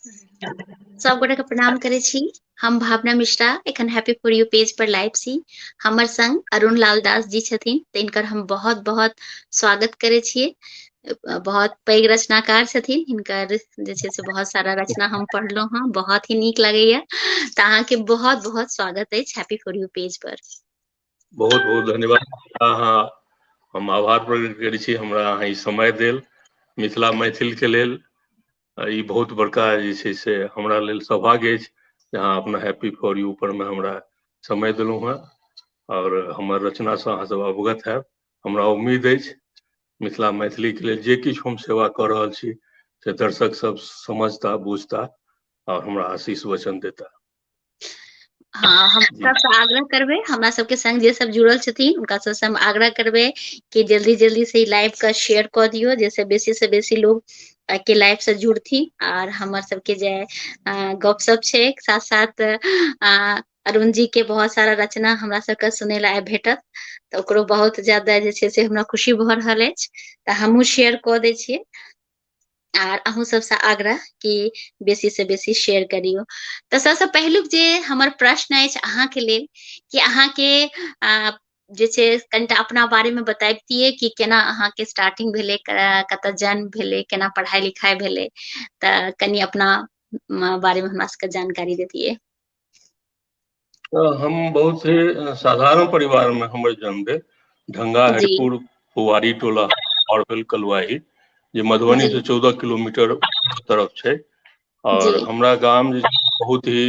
सब गोटे के प्रणाम करे छी। हम भावना मिश्रा एखन happy for U page per live छी। हमर संग अरुण लाल दास जी छथिन, तिनकर हम बहुत बहुत स्वागत करे छियै। बहुत पैघ रचनाकार छथिन, हिनकर जे छै से बहुत सारा रचना हम पढ़लहुँ हँ, बहुत ही नीक लगैया। तऽ अहाँके बहुत बहुत स्वागत अछि हैप्पी फॉर यू पेज पर। बहुत बहुत धन्यवाद। अहाँ हम आभार प्रकट करै छी हमरा अहाँ ई समय देल मिथिला मैथिल के लेल। ई बहुत बड़का जे छै से हमरा लेल सौभाग्य अछि जे अहाँ अपना हैप्पी फॉर यू पर में हमरा समय देलहुँ हेँ और हमर रचनासँ अहाँ सब अवगत हैब। हमरा उम्मीद अछि मिथिला मैथिली के लेल जे किछु हम सेवा कऽ रहल छी से दर्शक सब समझता बुझता और हमरा आशीष वचन देता। हाँ, हम सबसे आग्रह करबै, हमरा सबके संग जे सब जुड़ल छथिन हुनका सबसे हम आग्रह करबै कि जल्दी जल्दी से ई लाइव के शेयर कऽ दियौ, जैसे बेसी से बेसी लोग के लाइव से जुड़थिन। और हमर सबके जे गपशप छै साथ साथ अरुण जी के बहुत सारा रचना हमरा सबके सुनै ला आइ भेटत, तऽ ओकरो बहुत ज्यादा जे छै से हमरा खुशी भऽ रहल अछि। तऽ हमहूँ शेयर कऽ दै छियै आर अहूँ सबसे आग्रह कि बेसी से बेसी शेयर करियौ। तऽ सबसे पहिलुक जे हमर प्रश्न अछि अहाँके लेल कि अहाँके जे छै कनिटा अपना बारे में बताबितियै कि केना अहाँके स्टार्टिंग भेलै, कतऽ जन्म भेलै, केना पढ़ाई लिखाई भेलै, तऽ कनि अपना बारे में हमरा सबके जानकारी देतियै। हम बहुत ही साधारण परिवार में हमर जन्म भेल। ढंगा जी हरिपुर फुवारी टोला और भेल कलुआही, जे मधुबनी जी से 14 किलोमीटर तरफ छै। जी और हमरा गाम जे बहुत ही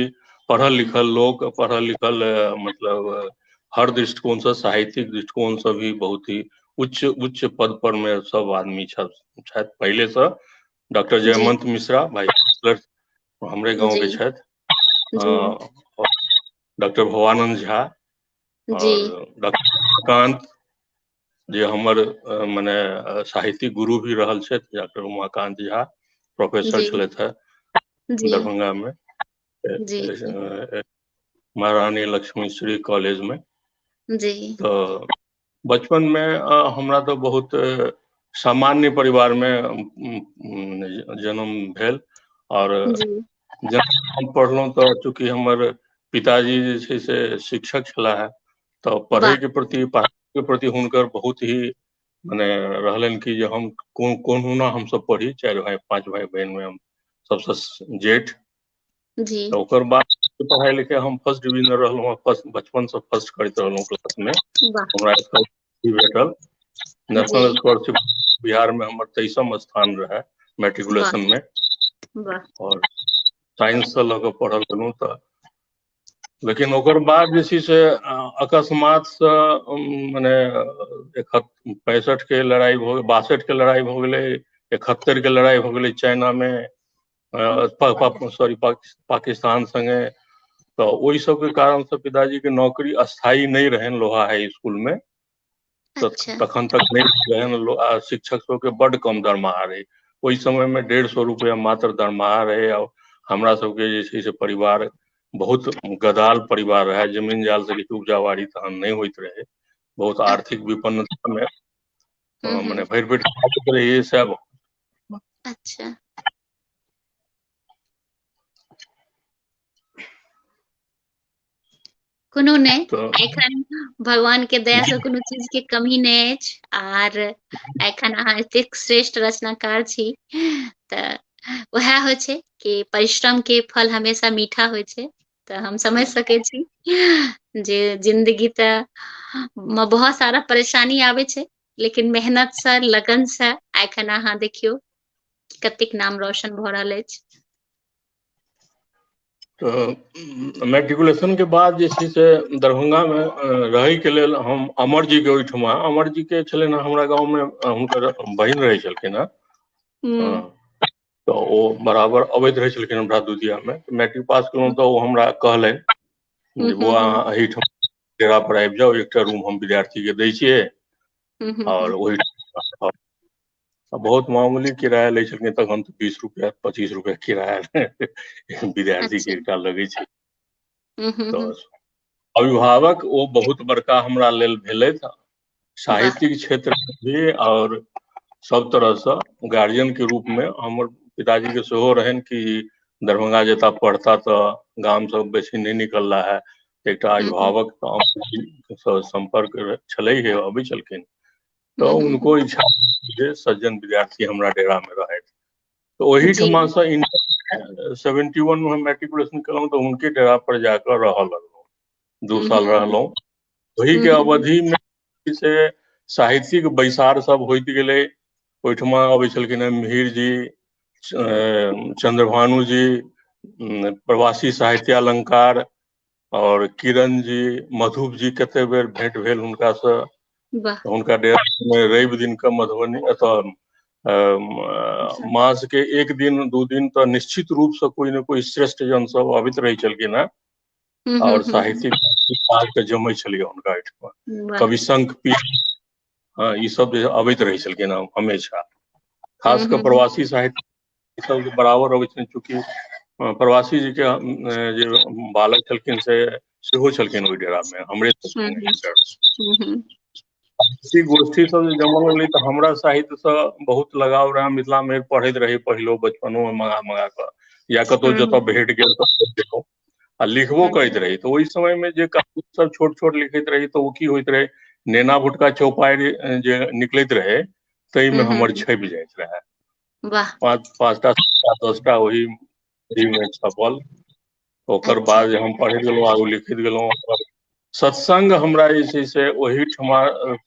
पढ़ल लिखल लोग, पढ़ल लिखल मतलब हर दृष्टिकोण से, साहित्यिक दृष्टिकोण से भी बहुत ही उच्च उच्च पद पर में सब आदमी छथि। पहले से डॉक्टर जी जयमंत मिश्रा भाई हमरे गांव जी के छथि। जी डॉक्टर भवानंद झा जी और डॉक्टर कांत जे हमर मने साहित्यिक गुरु भी रहल छथि, डॉक्टर उमाकांत झा प्रोफेसर जी छलथि है जी दरभंगा में जी महारानी लक्ष्मीश्वरी कॉलेज में। जी तो बचपन में हमरा तो बहुत सामान्य परिवार में जन्म भेल। और जी जब हम पढ़लहुँ तऽ चूँकि हमर पिताजी जे छै से शिक्षक छलाह, तऽ वाह पढ़ाई के प्रति हुनकर बहुत ही मने रहलनि कि जे हम कोनहुना हमसब पढ़ी, 4 भाई 5 भाई बहन में हम सबसे जेठ। जी तो ओकर बाद पढ़ाई लिखाई हम फर्स्ट डिवीजन रहलहुँ, फर्स्ट बचपन से फर्स्ट करते रहलहुँ क्लास में। वाह हमरा स्कॉलरशिप भेटल, जी नेशनल स्कॉलरशिप बिहार में हमर 23म स्थान रहे वाह मैट्रिकुलेशन में। वाह और साइंस से लऽ कऽ पढ़ल गेलहुँ तऽ, लेकिन ओकर बाद जे छै से अकस्मात से मने 65 के लड़ाई भऽ गेल, 62 के लड़ाई भऽ गेलै, 71 के लड़ाई भऽ गेलै चाइना में, सॉरी पाकिस्तान संगे। तो ओहि सब के कारण से पिताजी के नौकरी स्थायी नहीं रहन लोहा हाई स्कूल में। तो अच्छा तखन तक नहीं रहन, शिक्षक सबके बड्ड कम दरमाहा रहे। ओहि समय में 150 रुपया मात्र दरमाहा रहे। और हमरा सबके जे छै से परिवार बहुत गदाल परिवार रहे, जमीन जाल से किछु उपजा बाड़ी तहन नहीं होइत रहे, बहुत आर्थिक विपन्नता में मने भरि पेट खाइत रहियै सब। अच्छा कोनो नहि, तो एखन भगवान के दया से कोनो चीज के कमी नहि अछि। आर एखन अहाँ एतेक श्रेष्ठ रचनाकार छी, तऽ उएह होइ छै कि परिश्रम के फल हमेशा मीठा होइ छै। तऽ हम समझ सकै छी जे जिंदगी तऽ बहुत सारा परेशानी आबै छै, लेकिन मेहनत से लगन से एखन अहाँ देखियौ कतेक नाम रोशन भऽ रहल अछि। तो मैट्रिकुलेशन के बाद जे छै से दरभंगा में रहै के लेल हम अमर जी के ओहिठमा, अमर जी के छलनि हमरा गाँव में हुनकर बहिन रहै छलखिन हेँ। हम्म तो ओ बराबर अबैत रहै छलखिन हमरा दुधिया में। मैट्रिक पास केलहुँ तऽ ओ हमरा कहलनि जे बौआ हम्म अहाँ एहिठाम डेरा पर आबि जाउ, एकटा रूम हम विद्यार्थी के दै छियै। और हम्म ओहि बहुत मामूली किराया लै छलखिन तखन तऽ 20 रुपया 25 रुपया किराया विद्यार्थी के अच्छा एकटा लगै छै। हम्म तऽ अभिभावक ओ बहुत बड़का हमरा लेल भेलथि, वाह साहित्यिक क्षेत्र में भी और सब तरह से गार्जियन के रूप में। हमर पिताजी के सेहो रहनि कि दरभंगा जता पढ़ता तो गाम सब बेसी नहीं निकल रहा है, एकटा अभिभावक संपर्क छलै है, अबै छलखिन, तो उनको इच्छा जे सज्जन विद्यार्थी हमरा डेरा में रहे, तो वही ठमा से 71 में हम मैट्रिकुलेशन केलहुँ, तो उनके डेरा पर जाकर रह लगलहुँ, 2 साल रहलहुँ। वही के अवधि में से साहित्यिक बैसार सब होइत गेलै, ओहिठमा अबै छलखिन मिहिर जी, चंद्रभानु जी, प्रवासी साहित्यालंकार, और किरण जी, मधुप जी, कते बेर भेंट भेल हुनका से। हुनका डेरा में रवि दिन के मधुबनी अतः मास के 1 दिन 2 दिन तो निश्चित रूप से कोई न कोई श्रेष्ठ जन सब अबित रहे छलखिन है, और साहित्यिक के जमै छलियै हुनका एहिठमा। कवि संघ पी, हाँ, ई सब अबित रहे छलखिन हमेशा, खास कर प्रवासी साहित्य सब बराबर अबै छथिन, चूँकि प्रवासी जी के जे बालक छलखिन से सेहो छलखिन ओहि डेरा में, हमरे गोष्ठी सब जमल रहलै, तो हमरा साहित्य से बहुत लगाव रहे, मिथिला में पढ़ैत रही पहिलो बचपनो में मंगा के, या कतौ जतऽ भेट गेल तो आ लिखबो करैत रही। तो ओहि समय में जे कहानी सब छोट छोट लिखैत रही, तो वो की होइत रहे, नेना भुटका चौपाई जे निकलैत रहे, तै में हमर छपि जाइत रहे, 5टा 10टा वही में छपल। ओकर बाद हम पढ़ैत गेलहुँ, आगू लिखैत गेलहुँ। सत्संग हमरा जे छै से ओही ठमा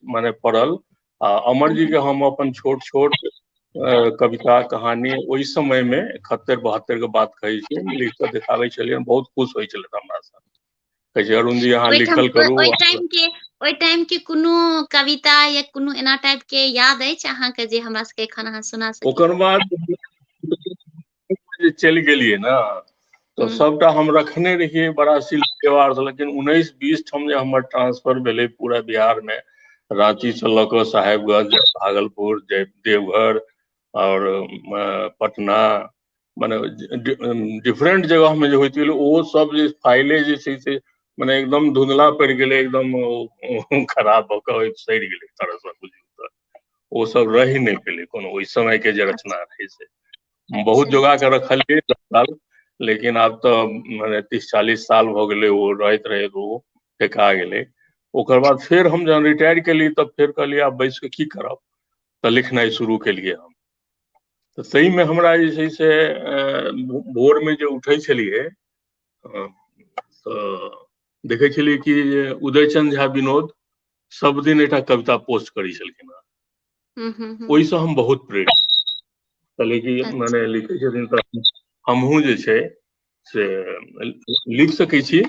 माने पड़ल, आ अमर जी के हम अपन छोट छोट कविता कहानी ओहि समय में 71-72 के बात कहै छी, लिख के दिखाबै छलियनि, बहुत खुश होइ छलै हमरा से, कहै छै अरुण जी अहाँ लिखल करू। ओइ टाइम के कोनो कविता या कोनो एना टाइप के याद अछि अहाँ के जे हमरा सबके एखन अहाँ सुना सकी? ओकर बाद चलि गेलियै ना, तो सबटा हम रखने रहिए बड़ा सिलसिलेवार से, लेकिन 19-20 ठम जे हमर ट्रांसफर भेलै पूरा बिहार में, रांची से लऽ कऽ साहेबगंज, भागलपुर, देवघर और पटना, माने डिफरेंट जगह में जे होइत गेलै, ओ सब जे फाइले जे छै से माने एकदम धुंधला पड़ि गेलै, एकदम खराब भऽ कऽ सड़ि गेलै तरह से, बुझियौ तऽ ओ सब रहि नहीं पेलै कोनो ओहि समय के जे रचना रहै से। बहुत जोगा के रखलियै 10 साल, लेकिन आब तो माने 30-40 साल भ गेलै, ओ रहैत रहैत ओ फेका गेलै। ओकर बाद फिर हम जहन रिटायर केलियै, तब फिर कहलियै आब बैस के की करब, तऽ लिखनाइ शुरू केलियै हम। तो सही में हमरा जे छै से भोर में जे उठै छलियै, तऽ देखै छलियै कि उदयचंद झा विनोद सब दिन एकटा कविता पोस्ट करै छलखिन हैं, ओहिसँ हम बहुत प्रेरित कहलियै कि माने लिखै छथिन तऽ हमहूँ जे छै से लिख सकै छी।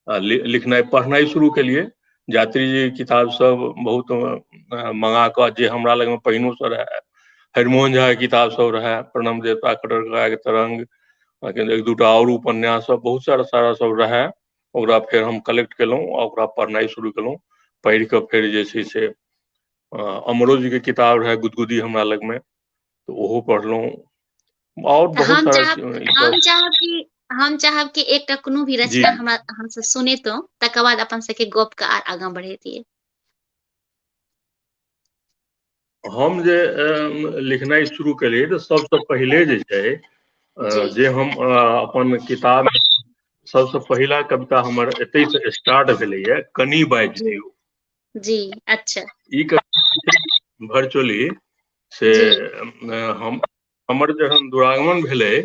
लिखनाइ पढ़नाइ शुरू केलिए, यात्री जी किताब सब बहुत मंगा कऽ, जे हमरा लग में पहिनो से रहे, हरिमोहन झा के किताब सब रहे, प्रणम देवता, कटरका के तरंग, एक दूटा और उपन्यास सब बहुत सारा सब रहे, ओकरा फिर हम कलेक्ट केलहुँ, ओकरा पढ़नाइ शुरू केलहुँ। पढ़ि कऽ फिर जे छै से अमरो जी के किताब रहे गुदगुदी हमरा लग में, तो ओहो पढ़लहुँ, और बहुत सारा हम चाहब कि एकटा कोनो भी रचना हमरा अहाँ से सुनेतौ, तकर बाद अपन सबके गप के आगां बढ़ेतियै। हम जे लिखनाइ शुरू केलियै, तो सबसे पहिले जे छै जे हम अपन किताब, सबसे पहिला कविता हमर एतै से स्टार्ट भेलैया, कनी बाजि दियौ। जी, अच्छा। ई कविता वर्चुअली से हमर जहन दुरागमन भेलै,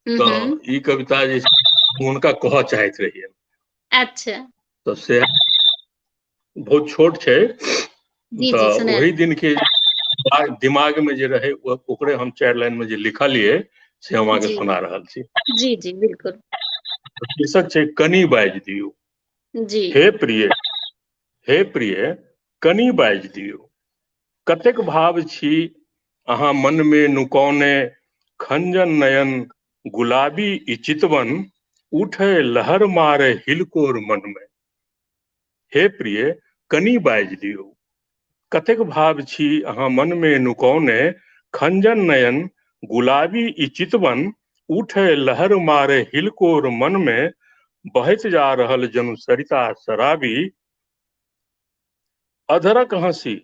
तो ई कविता जे हुनका कहऽ चाहैत रहियै। अच्छा। तो से बहुत छोट छै, तो वही दिन के दिमाग में जे रहे, ओकरे हम 4 लाइन में जे लिखलियै से हम अहाँके सुना रहल छी। जी जी बिल्कुल। शीर्षक छै कनी बाजि दियौ। जी। हे प्रिय कनी बाजि दियौ, कतेक भाव छी अहाँ मन में नुकौने, खंजन नयन गुलाबी ई चितवन, उठे लहर मारे हिलकोर मन में। हे प्रिय कनी बाजि दियौ, कतेक भाव छी अहाँ मन में नुकौने, खंजन नयन गुलाबी ई चितवन, उठे लहर मारे हिलकोर मन में, बहैत जा रहल जनु सरिता शराबी, अधरक हंसी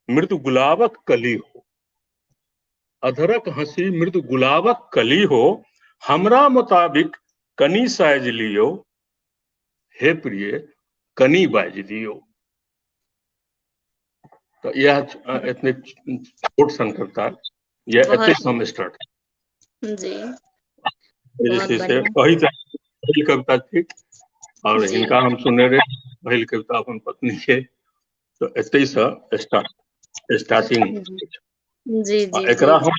मृदु गुलाबक कली हो, अधरक हंसी मृदु गुलाबक कली हो, हमरा मुताबिक कनी साइज लियो, हे प्रिय कनी बाजि दियो। तो यह इतने छोट सन कविता, यह बहुत एते सम स्टार्ट जी, बहुत जैसे से बढ़िया पहिल कविता थी और जी हिनका हम सुने रहे पहिल कविता अपन पत्नी के, तो एते से स्टार्टिंग जी जी एकरा जी हम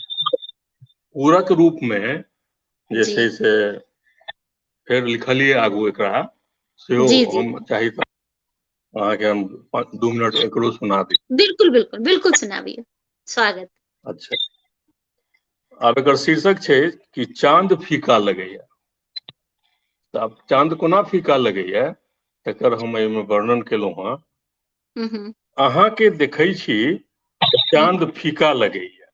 पूरक रूप में जी जैसे से फिर लिखलिए आगू एकरा सेहो जी जी हम चाही त अहाँके हम 2 मिनट एकरो सुना दी। बिल्कुल बिल्कुल बिल्कुल सुनाबिए, स्वागत। अच्छा, आब एकर शीर्षक छै कि चांद फीका लगैया। तऽ आब चांद कोना फीका लगैया तकर हम एहिमे वर्णन केलहुँ हँ। हम्म अहाँके देखै छी तऽ चांद फीका लगैया,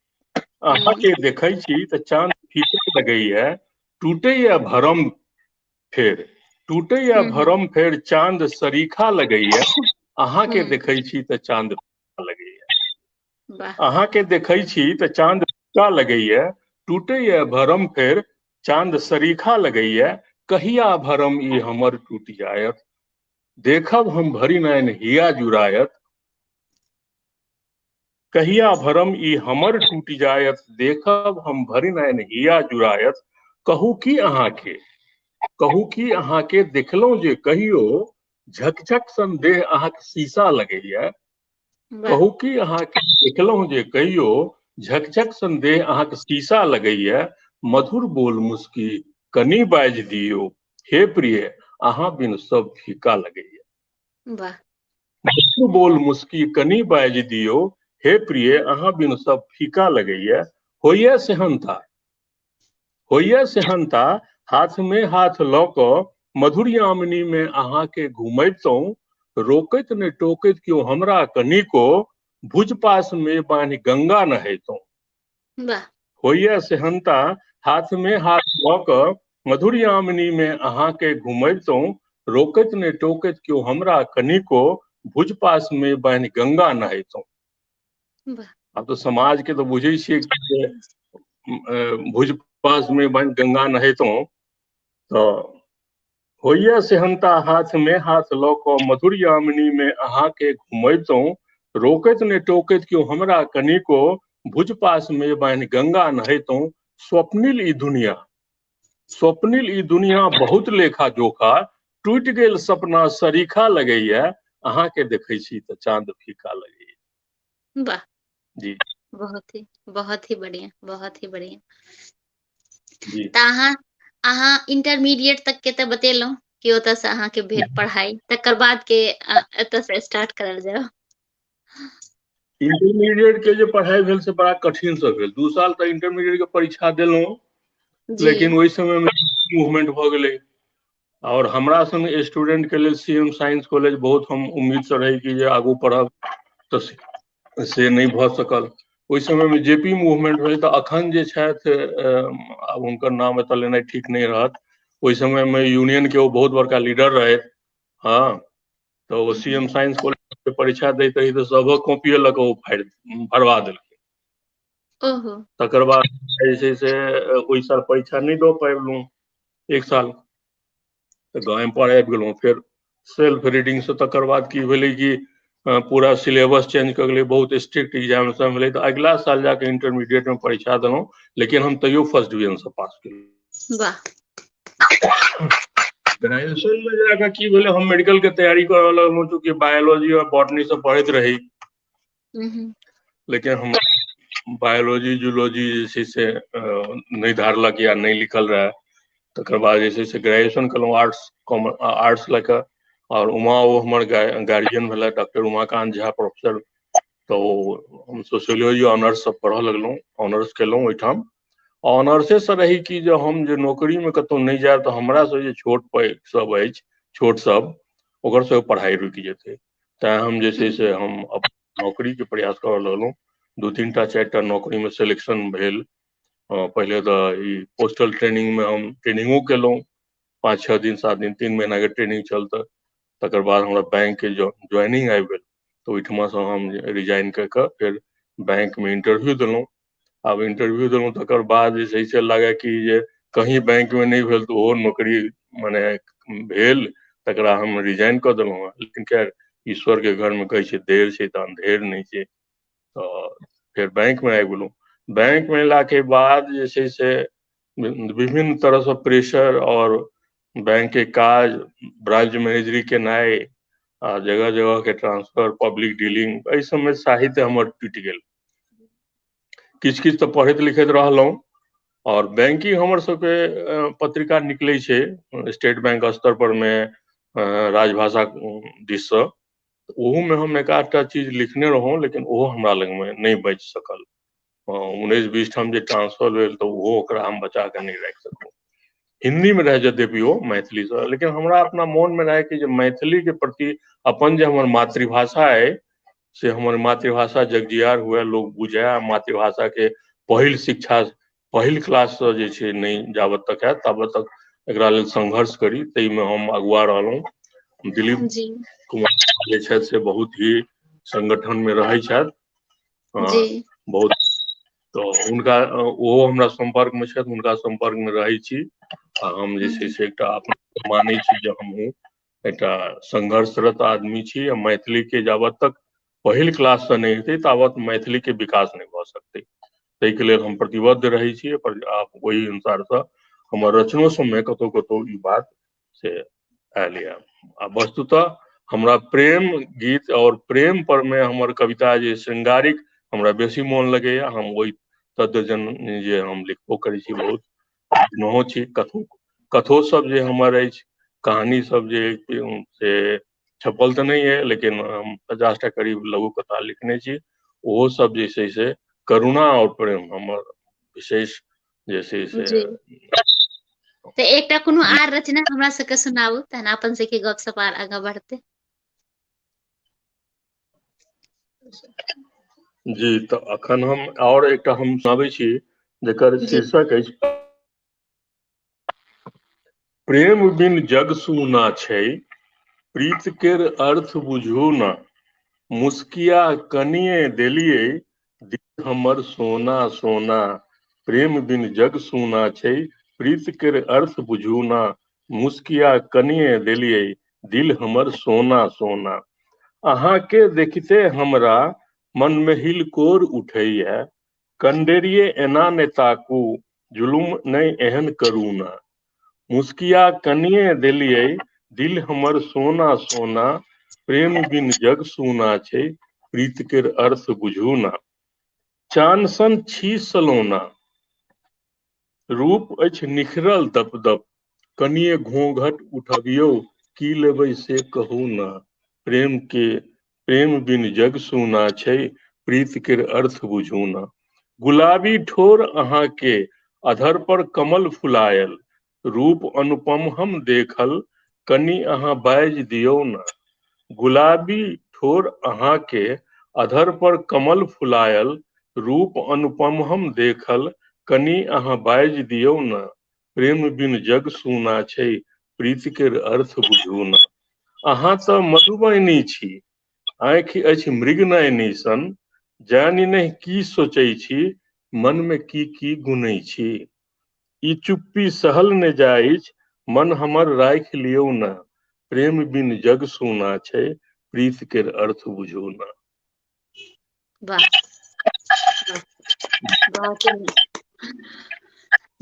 अहाँके देखै छी तऽ चांद फीका लगैया, टूटैया भरम फेर, टूटैया भरम फेर चांद सरीखा लगैया, अहाँके देखै छी तऽ चांद फीका लगैया। वाह अहाँके देखै छी तऽ चांद फीका लगैया, टूटैया भरम फेर चांद सरीखा लगैया, कहिया भरम ई हमर टूट जायत, देखब हम भरि नैन हिया जुड़ायत, कहिया भरम ई हमर टूट जायत, देखब हम भरि नैन हिया जुड़ायत, कहू की अहाँके, कहू की अहाँके देखलहुँ जे कहियो झकझक सन देह अहाँके शीशा लगैया, वाह कहू की अहाँके देखलहुँ जे कहियो झकझक सन देह अहाँके शीशा लगैया, मधुर बोल मुस्की कनी बाजि दियौ, हे प्रिय अहाँ बिन सब फीका लगैया। वाह मधुर बोल मुस्की कनी बाजि दियौ, हे प्रिय अहाँ बिन सब फीका लगैया, होइया सेहनता, होइया सेहनता, हाथ में हाथ लऽ कऽ मधुर यामिनी में अहाँके घुमैतहुँ, रोकैत ने टोकैत क्यों हमरा कनिको, भुज पास में बान्हि गंगा नहैतहुँ। वाह होइया सेहनता, हाथ में हाथ लऽ कऽ मधुर यामिनी में अहाँके घुमैतहुँ, रोकैत ने टोकैत क्यों हमरा कनिको, भुज पास में बान्हि गंगा नहैतहुँ। वाह आब तो समाज के तो बुझे छियै कि भुज पास में बान्हि गंगा नहैतहुँ, तो होइया सेहनता, हाथ में हाथ लऽ कऽ मधुर यामिनी में अहाँके घुमैतहुँ, रोकैत ने टोकैत क्यों हमरा कनिको, भुज पास में बान्हि गंगा नहैतहुँ, स्वप्निल ई दुनिया, स्वप्निल ई दुनिया बहुत लेखा जोखा, टूटि गेल सपना सरीखा लगैया, अहाँके देखै छी तऽ चांद फीका लगैया। वाह जी बहुत ही बढ़िया, बहुत ही बढ़िया। जी तऽ अहाँ इंटरमीडिएट तक के तऽ बतेलहुँ कि ओतऽ से अहाँके भेल पढ़ाई, तकर बाद के एतऽ से स्टार्ट करल जाओ। इंटरमीडिएट के जे पढ़ाई भेल से बड़ा कठिन से भेल। 2 साल तक इंटरमीडिएट के परीक्षा देलहुँ, जी लेकिन ओहि समय में मूवमेंट भऽ गेलै और हमरा सन स्टूडेंट के लेल सीएम साइंस कॉलेज बहुत हम उम्मीद से रही कि जे आगू पढ़ब, तऽ से नहीं भऽ सकल। ओहि समय में जेपी मूवमेंट भेल, तऽ अखन जे छथि आब हुनकर नाम एतऽ लेनाइ ठीक नहीं रहत, ओहि समय में यूनियन के वो बहुत बड़का लीडर रहे। हाँ, तो वो सीएम साइंस कॉलेज के परीक्षा दैत रही तऽ सबक कॉपिये लऽ कऽ ओ भरवा देलकै। ओहो तकर बाद जे छै से ओहि साल परीक्षा नहीं दऽ पयलहुँ, 1 साल तऽ गाँव पर आबि गेलहुँ। फिर सेल्फ रीडिंग से तकर बाद की भेलै कि पूरा सिलेबस चेंज कऽ गेलै, बहुत स्ट्रिक्ट एग्जामिनेशन भेलै, तऽ अगिला साल जाके इंटरमीडिएट में परीक्षा देलहुँ, लेकिन हम तैयो फर्स्ट डिवीजन से पास केलहुँ। वाह ग्रेजुएशन में जाकर की भेलै, हम मेडिकल के तैयारी करऽ लगलहुँ, चूँकि बायोलॉजी और बॉटनी से पढ़ैत रही, लेकिन हम बायोलॉजी जूलॉजी जे छै से नहीं धारलक या नहीं लिखल रहे। तकर बाद जे छै से ग्रेजुएशन केलहुँ आर्ट्स लऽ कऽ, और उमा ओ हमर गार्जियन भेला डॉक्टर उमाकांत झा प्रोफेसर, तो हम सोशियोलॉजी ऑनर्स सब पढ़ऽ लगलहुँ, ऑनर्स केलहुँ ओहिठाम। ऑनर्से से रही कि जे हम जे नौकरी में कतहु नहीं जायब तऽ हमरा से जे छोट पैघ सब अछि, छोट सब, ओकर सबके पढ़ाई रुकि जेतै। तैं हम जे छै से हम नौकरी के प्रयास करऽ लगलहुँ। 2-3 टा 4 टा नौकरी में सिलेक्शन भेल। पहले तऽ ई पोस्टल ट्रेनिंग में हम ट्रेनिंगो केलहुँ, 5-6 दिन 7 दिन 3 महीना के ट्रेनिंग चल। तकर बाद हमरा बैंक के ज्वाइनिंग आबि गेल, तऽ ओहिठमा से हम रिजाइन कऽ कऽ फिर बैंक में इंटरव्यू देलहुँ। आब इंटरव्यू देलहुँ तकर बाद जे छै से लागै कि जे कहीं बैंक में नहीं भेल तो ओहो नौकरी माने भेल, तकरा हम रिजाइन कऽ देलहुँ। लेकिन खैर ईश्वर के घर में कहै छै देर छै तऽ अंधेर नहीं छै, तो फिर बैंक में आबि गेलहुँ। बैंक में अयला के बाद जे छै से विभिन्न तरह से प्रेशर और बैंक के काज, ब्रांच मैनेजरी केनाइ आ जगह जगह के ट्रांसफर, पब्लिक डीलिंग, एहि सबमे साहित्य हमर टूटि गेल। किछु किछु तऽ पढ़ैत लिखैत रहलहुँ, और बैंकिंग हमर सबके पत्रिका निकलै छै स्टेट बैंक स्तर पर में राजभाषा दिस से, ओहू में हम एक आधटा चीज लिखने रहौं, लेकिन ओहो हमरा लग में नहीं बचि सकल। 19-20 ठाम जे ट्रांसफर भेल तऽ ओहो ओकरा हम बचा के नहीं राखि सकलहुँ। हिंदी में रहे यद्यपि ओ मैथिली से, लेकिन हमरा अपना मोन में रहे कि जे मैथिली के प्रति अपन जे हमर मातृभाषा है से हमर मातृभाषा जगजियार हुए, लोग बुझे, मातृभाषा के पहिल शिक्षा पहिल क्लास से जे छै नहीं जाबत तक है ताबत तक एकरा लेल संघर्ष करी, तै में हम अगुआ रहलहुँ। दिलीप जी कुमार जे छथि से बहुत ही संगठन में रहै छथि, जी बहुत, तो हुनका ओहो हमरा संपर्क में छथि, हुनका संपर्क में रहै छी आ हम जे छै से एकटा अपना मानै छी जे हमहूँ एकटा संघर्षरत आदमी छी। आ मैथिली के जाबत तक पहिल क्लास से नहीं हेतै ताबत मैथिली के विकास नहीं भऽ सकतै, ताहि के लेल हम प्रतिबद्ध रहै छी। पर आप ओहि अनुसार से हमर रचनो सबमे कतौ कतौ ई बात से आयल यऽ। आ वस्तुतः हमरा प्रेम गीत और प्रेम पर में हमर कविता जे श्रृंगारिक हमरा बेसी मोन लगैया, हम ओहि तद्जन जे हम लिखबो करै छी, बहुत लिखनहो छी। कथो सब जे हमर अछि, कहानी सब जे से छपल तऽ नहीं है, लेकिन हम 50टा करीब लघु कथा लिखने छी। ओहो सब जे छै से करुणा और प्रेम हमर विशेष जे छै से। जी तऽ एकटा कोनो आर रचना हमरा सबके सुनाबू, तहन अपन सबके गपशप आर आगाँ बढ़तै। जी, तऽ अखन हम और एकटा हम सुनाबै छी जेकर जी शीर्षक अछि प्रेम बिन जग सूना छै, प्रीत केर अर्थ बुझू ना, मुस्किया कनिये देलियै, दिल हमर सोना सोना। प्रेम बिन जग सूना छै, प्रीत केर अर्थ बुझू ना, मुस्किया कनिये देलियै, दिल हमर सोना सोना। अहाँ के देखते हमरा मन में हिलकोर उठैया, कंडेरिये एना ने ताकू, जुलुम नहीं एहन करू ना, मुस्किया कनिये देलियै, दिल हमर सोना सोना। प्रेम बिन जग सूना छै, प्रीत केर अर्थ बुझू ना। चान सन छी सलोना, रूप अछि निखरल दप दप, कनिये घूंघट उठबियौ, की लेबै से कहू ना। प्रेम बिन जग सूना छै, प्रीत केर अर्थ बुझू ना। गुलाबी ठोर अहाँ के, अधर पर कमल फुलायल, रूप अनुपम हम देखल, कनि अहाँ बाजि दियौ ना। गुलाबी ठोर अहाँ के, अधर पर कमल फुलायल, रूप अनुपम हम देखल, कनि अहाँ बाजि दियौ ना। प्रेम बिन जग सूना छै, प्रीत केर अर्थ बुझू ना। अहाँ तऽ मधुबनी छी, आँखि अछि मृगनयनी सन, जानि नहि की सोचै छी, मन में की गुनै छी। ई चुप्पी सहल ने जाइछ, मन हमर राखि लियौ ना। प्रेम बिन जग सूना छै, प्रीत केर अर्थ बुझू ना। वाह, बहुत ही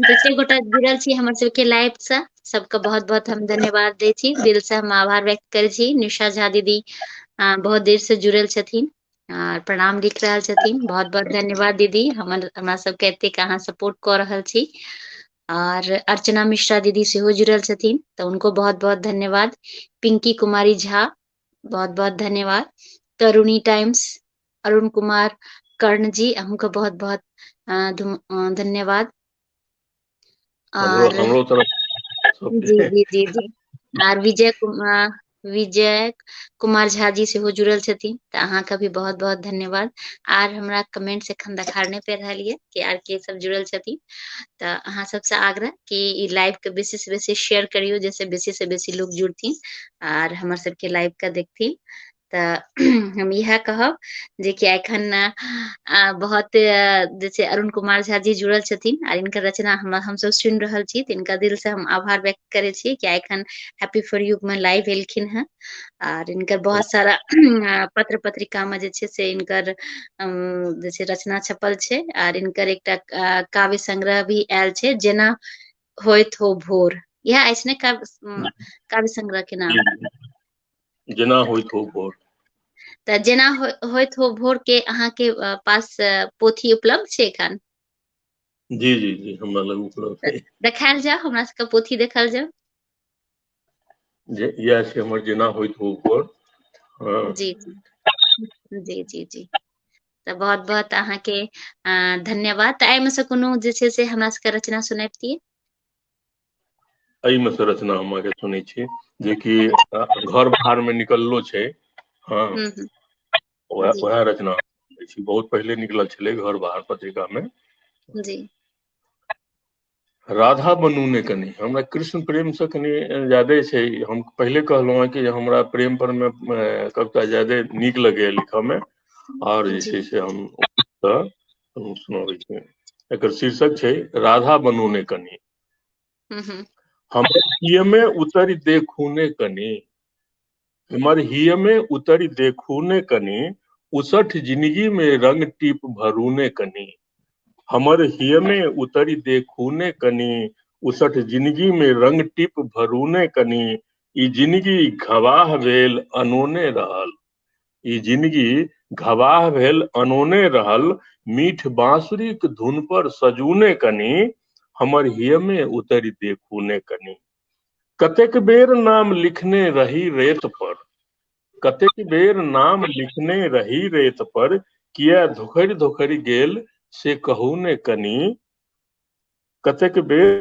जते गोटा जुड़ल छी हमर सबके लाइव से सबके बहुत बहुत हम धन्यवाद दै छी, दिल से हम आभार व्यक्त करै छी। निशा झा दीदी बहुत देर से जुड़ल छथिन और प्रणाम लिख रहल छथिन, बहुत बहुत धन्यवाद दीदी, हमरा सबके एतेक अहाँ सपोर्ट कऽ रहल छी। और अर्चना मिश्रा दीदी सेहो जुड़ल छथिन, तऽ उनको बहुत बहुत धन्यवाद। पिंकी कुमारी झा बहुत बहुत धन्यवाद। तरुणी टाइम्स अरुण कुमार कर्ण जी, अहूँके बहुत बहुत धन्यवाद। और हमरो तरफ जी सबके जी जी जी और विजय कुमार झा जी सेहो जुड़ल छथिन, तऽ अहाँके भी बहुत बहुत धन्यवाद। आर हमरा कमेंट्स एखन देखार नहि पड़ि रहल ये कि आर के सब जुड़ल छथिन, तऽ अहाँ सबसे आग्रह कि ई लाइव के बेसी से बेसी शेयर करियो, जैसे बेसी से बेसी लोग जुड़थिन आर हमर सबके लाइव के देखथिन। हम यह कहब जे कि एखन बहुत जैसे अरुण कुमार झा जी जुड़ल छथिन और इनकर रचना हम सब सुनि रहल छी, तो इनका दिल से हम आभार व्यक्त करे छी कि एखन हैप्पी फॉर यू में लाइव एलखिन हैं और इनकर बहुत सारा पत्र पत्रिका में जे छे से इनकर जैसे रचना छपल छे और इनकर एकटा काव्य संग्रह भी आयल छे, जेना होइत हो भोर। यह ऐसने काव्य संग्रह के नाम जेना होइत हो भोर। त जेना होइत हो भोर के अहाँ के पास पोथी उपलब्ध छे एखन? जी जी जी हमरा लग उपलब्ध है। देखायल जाओ, हमरा सबके पोथी देखल जाओ। यह छै हमर जेना होइत हो भोर। जी जी जी जी तो बहुत बहुत अहाँ के धन्यवाद। त एमे से कोनो जे छे से हमरा सबके रचना सुनाबतियै? एहिमे से रचना हम अहाँके सुनै छी जे कि घर बाहर में निकललो छै। हाँ जी वह रचना बहुत पहले निकलल छलै घर बाहर पत्रिका में। जी राधा बनू ने कनी, हमरा कृष्ण प्रेम से कनी ज्यादे छै। हम पहले कहलहुँ कि हमरा प्रेम पर में कविता ज्यादे नीक लगैया लिखऽ में, और जे जी छै से हम सुनाबै छी। एकर शीर्षक छै राधा बनू ने कनी। हमर हिय में उतर देखू ने कनी, हमर हिय में उतर देखू ने कनी, उसठ जिंदगी में रंग टीप भरू ने कनी। हमर हिय में उतर देखू ने कनी, उसठ जिंदगी में रंग टिप भरू ने कनी। ई जिंदगी घबाह भेल अनोने रहल, ई जिंदगी घबाह भेल अनोने रहल, मीठ बांसुरी के धुन पर सजूने कनी। हमर हिय में उतर देखू ने कनी। कतेक बेर नाम लिखने रही रेत पर, कतेक बेर नाम लिखने रही रेत पर, किया धोखरि धोखरि गेल से कहू ने कनी। कतेक बेर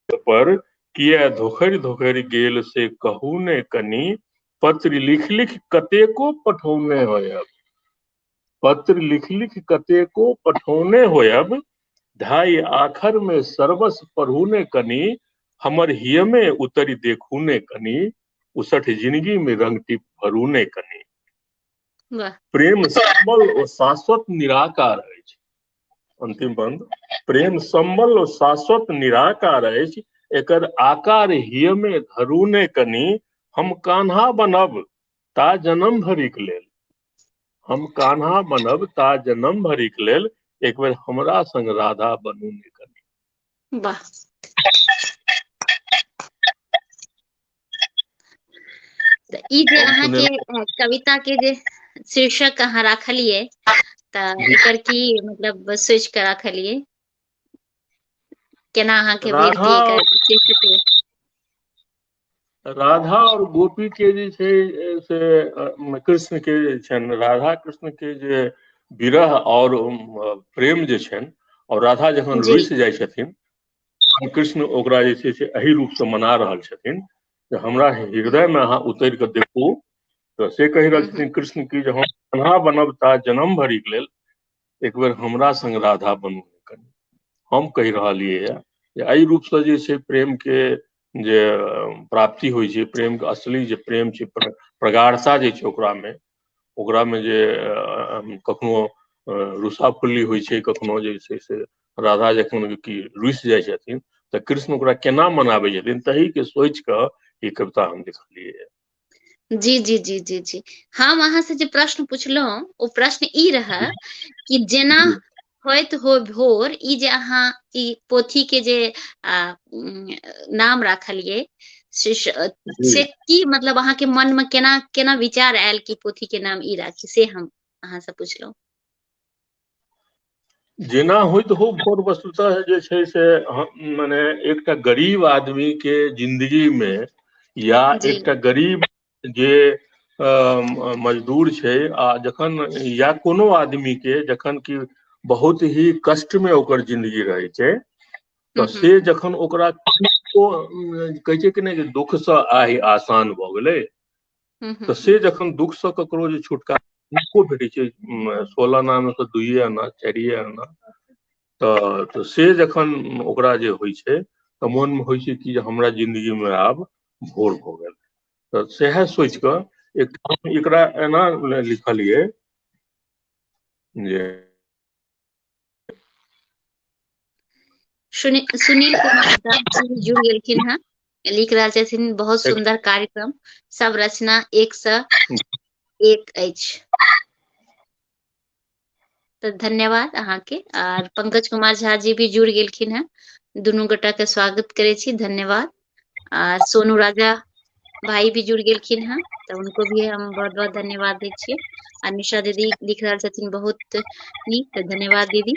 पर किया धोखरि धोखरि गेल से कहू ने कनी। पत्र लिख लिख कतेको पठौने होयब, पत्र लिख लिख कतेको पठौने होयब, ढाई आखर में सर्वस पढ़ू ने कनी। हमर हिय में उतर देखू ने कनी, उसठ जिंदगी में रंग टिप भरू ने कनी। प्रेम संबल और शाश्वत निराकार अछि। अंतिम बंद। प्रेम संबल और शाश्वत निराकार अछि, एकर आकार हिय में धरू ने कनी। हम कान्हा बनब ता जन्म भरिक लेल, हम कान्हा बनब ता जन्म भरिक लेल, एक बेर हमरा संग राधा बनू ने कनी। वाह, ई जे अहाँ के कविता के जे शीर्षक अहाँ राखलिए, त एकर की मतलब सोच के राखलिए? केना अहाँ के भेल कि एकर शीर्षक? राधा और गोपी के जे छै से कृष्ण के जे छनि, राधा कृष्ण के जे विरह और प्रेम जे छनि, और राधा जखन रुसि जाइ छथिन, कृष्ण ओकरा जे छै से एही रूप से मना रहल छथिन जे हमरा हृदय में अहाँ उतर के देखू। तो से कहि रहल छथिन कृष्ण की जे हम कान्हा बनब ता जन्म भरिक लेल, एक बेर हमरा संग राधा बनू कनी। हम कहि रहलियै जे एहि रूप से जे छै प्रेम के जे प्राप्ति होइ छै, प्रेम के असली जे प्रेम छै, प्रगाढ़ता जे छै ओकरा में जे कखनो रुसा फुल्ली होइ छै, कखनो जे छै से राधा जखन की रुसि जाइ छथिन तऽ कृष्ण ओकरा केना मनाबै छथिन, तही के सोचि कऽ ई कविता हम लिखलियै। जी जी जी जी जी हम अहाँ से जे प्रश्न पुछलहुँ ओ प्रश्न ई रहा कि जेना होइत हो भोर, ई जे अहाँ ई पोथी के जे नाम राखलिए से की मतलब अहाँ के मन में केना केना विचार आयल कि पोथी के नाम ई राखी, से हम अहाँ से पुछलहुँ। जेना होइत हो भोर वस्तुतः जे छै से माने एकटा गरीब आदमी के जिंदगी में, या एकटा गरीब जे मजदूर छै, आ जखन या कोनो आदमी के जखन कि बहुत ही कष्ट में ओकर जिंदगी रहे छै, तो से जखन ओकरा कहै छै कि नहीं जे दुख से आइ आसान भ गेलै, तो से जखन दुख से ककरो जे छुटकारा भेटै छै, 16 आना में से 2 आना 4 आना, तो से जखन ओकरा जे होइ छै तो मन में होइ छै कि हमरा जिंदगी में आब भोर भ गेल। तो सएह सोचि कऽ एकरा एना लिखलिए जे सुनील कुमार झा जी जुड़ गेलखिन हैं, लिख रहल छथिन बहुत सुंदर कार्यक्रम, सब रचना 101 अछि। तो धन्यवाद अहाँ के। और पंकज कुमार झा जी भी जुड़ गेलखिन हैं, दुनू गोटा के स्वागत करे छी, धन्यवाद। और सोनू राजा भाई भी जुड़ गेलखिन हैं, तो उनको भी हम बहुत बहुत धन्यवाद दै छियै। और निशा दीदी लिख रहल छथिन बहुत नीक, तो धन्यवाद दीदी।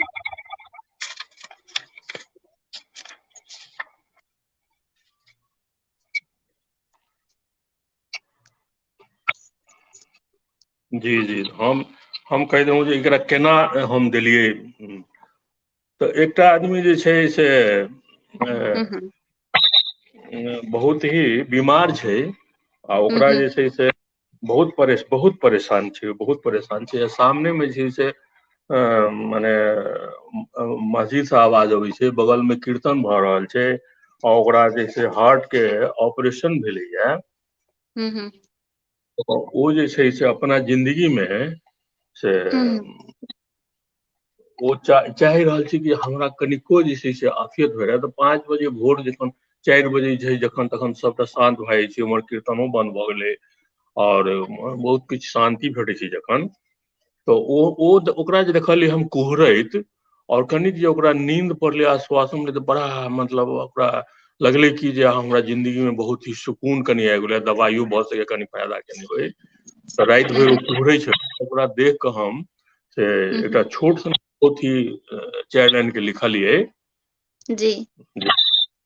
जी जी हम कह दूं जे एकरा केना हम देलिए। तो एकटा आदमी जे छै से बहुत ही बीमार छै, आ ओकरा जे छै से बहुत परेशान छै। सामने में जे से माने मस्जिद से आवाज अबै छै, बगल में कीर्तन भ रहल छै, और ओकरा जे छै हार्ट के ऑपरेशन भेलैया। ओ जे छै से अपना जिंदगी में से ओ चाहि रहल छी कि हमरा कनिको जे छै से आफियत भेल तो 5 बजे भोर जखन 4 बजे छै जखन तखन सबटा शांत भए जाइ छै, उमहर कीर्तनो बंद भऽ गेलै और बहुत किछु शांति भेटै छै जखन, तो ओकरा जे देखलियै हम कुहरैत, और कनिक जे ओकरा नींद पड़लै आश्वासन ले, तो बड़ा मतलब ओकरा लगलै कि जे हमरा जिंदगी में बहुत ही सुकून कनि आबि गेलै, दवाइयो भऽ सके कनि फायदा केने होय। तो राति भर कुहरै छै, ओकरा देख कऽ हम से एकटा छोट सन बहुत ही 4 लाइन के लिखलिए जी।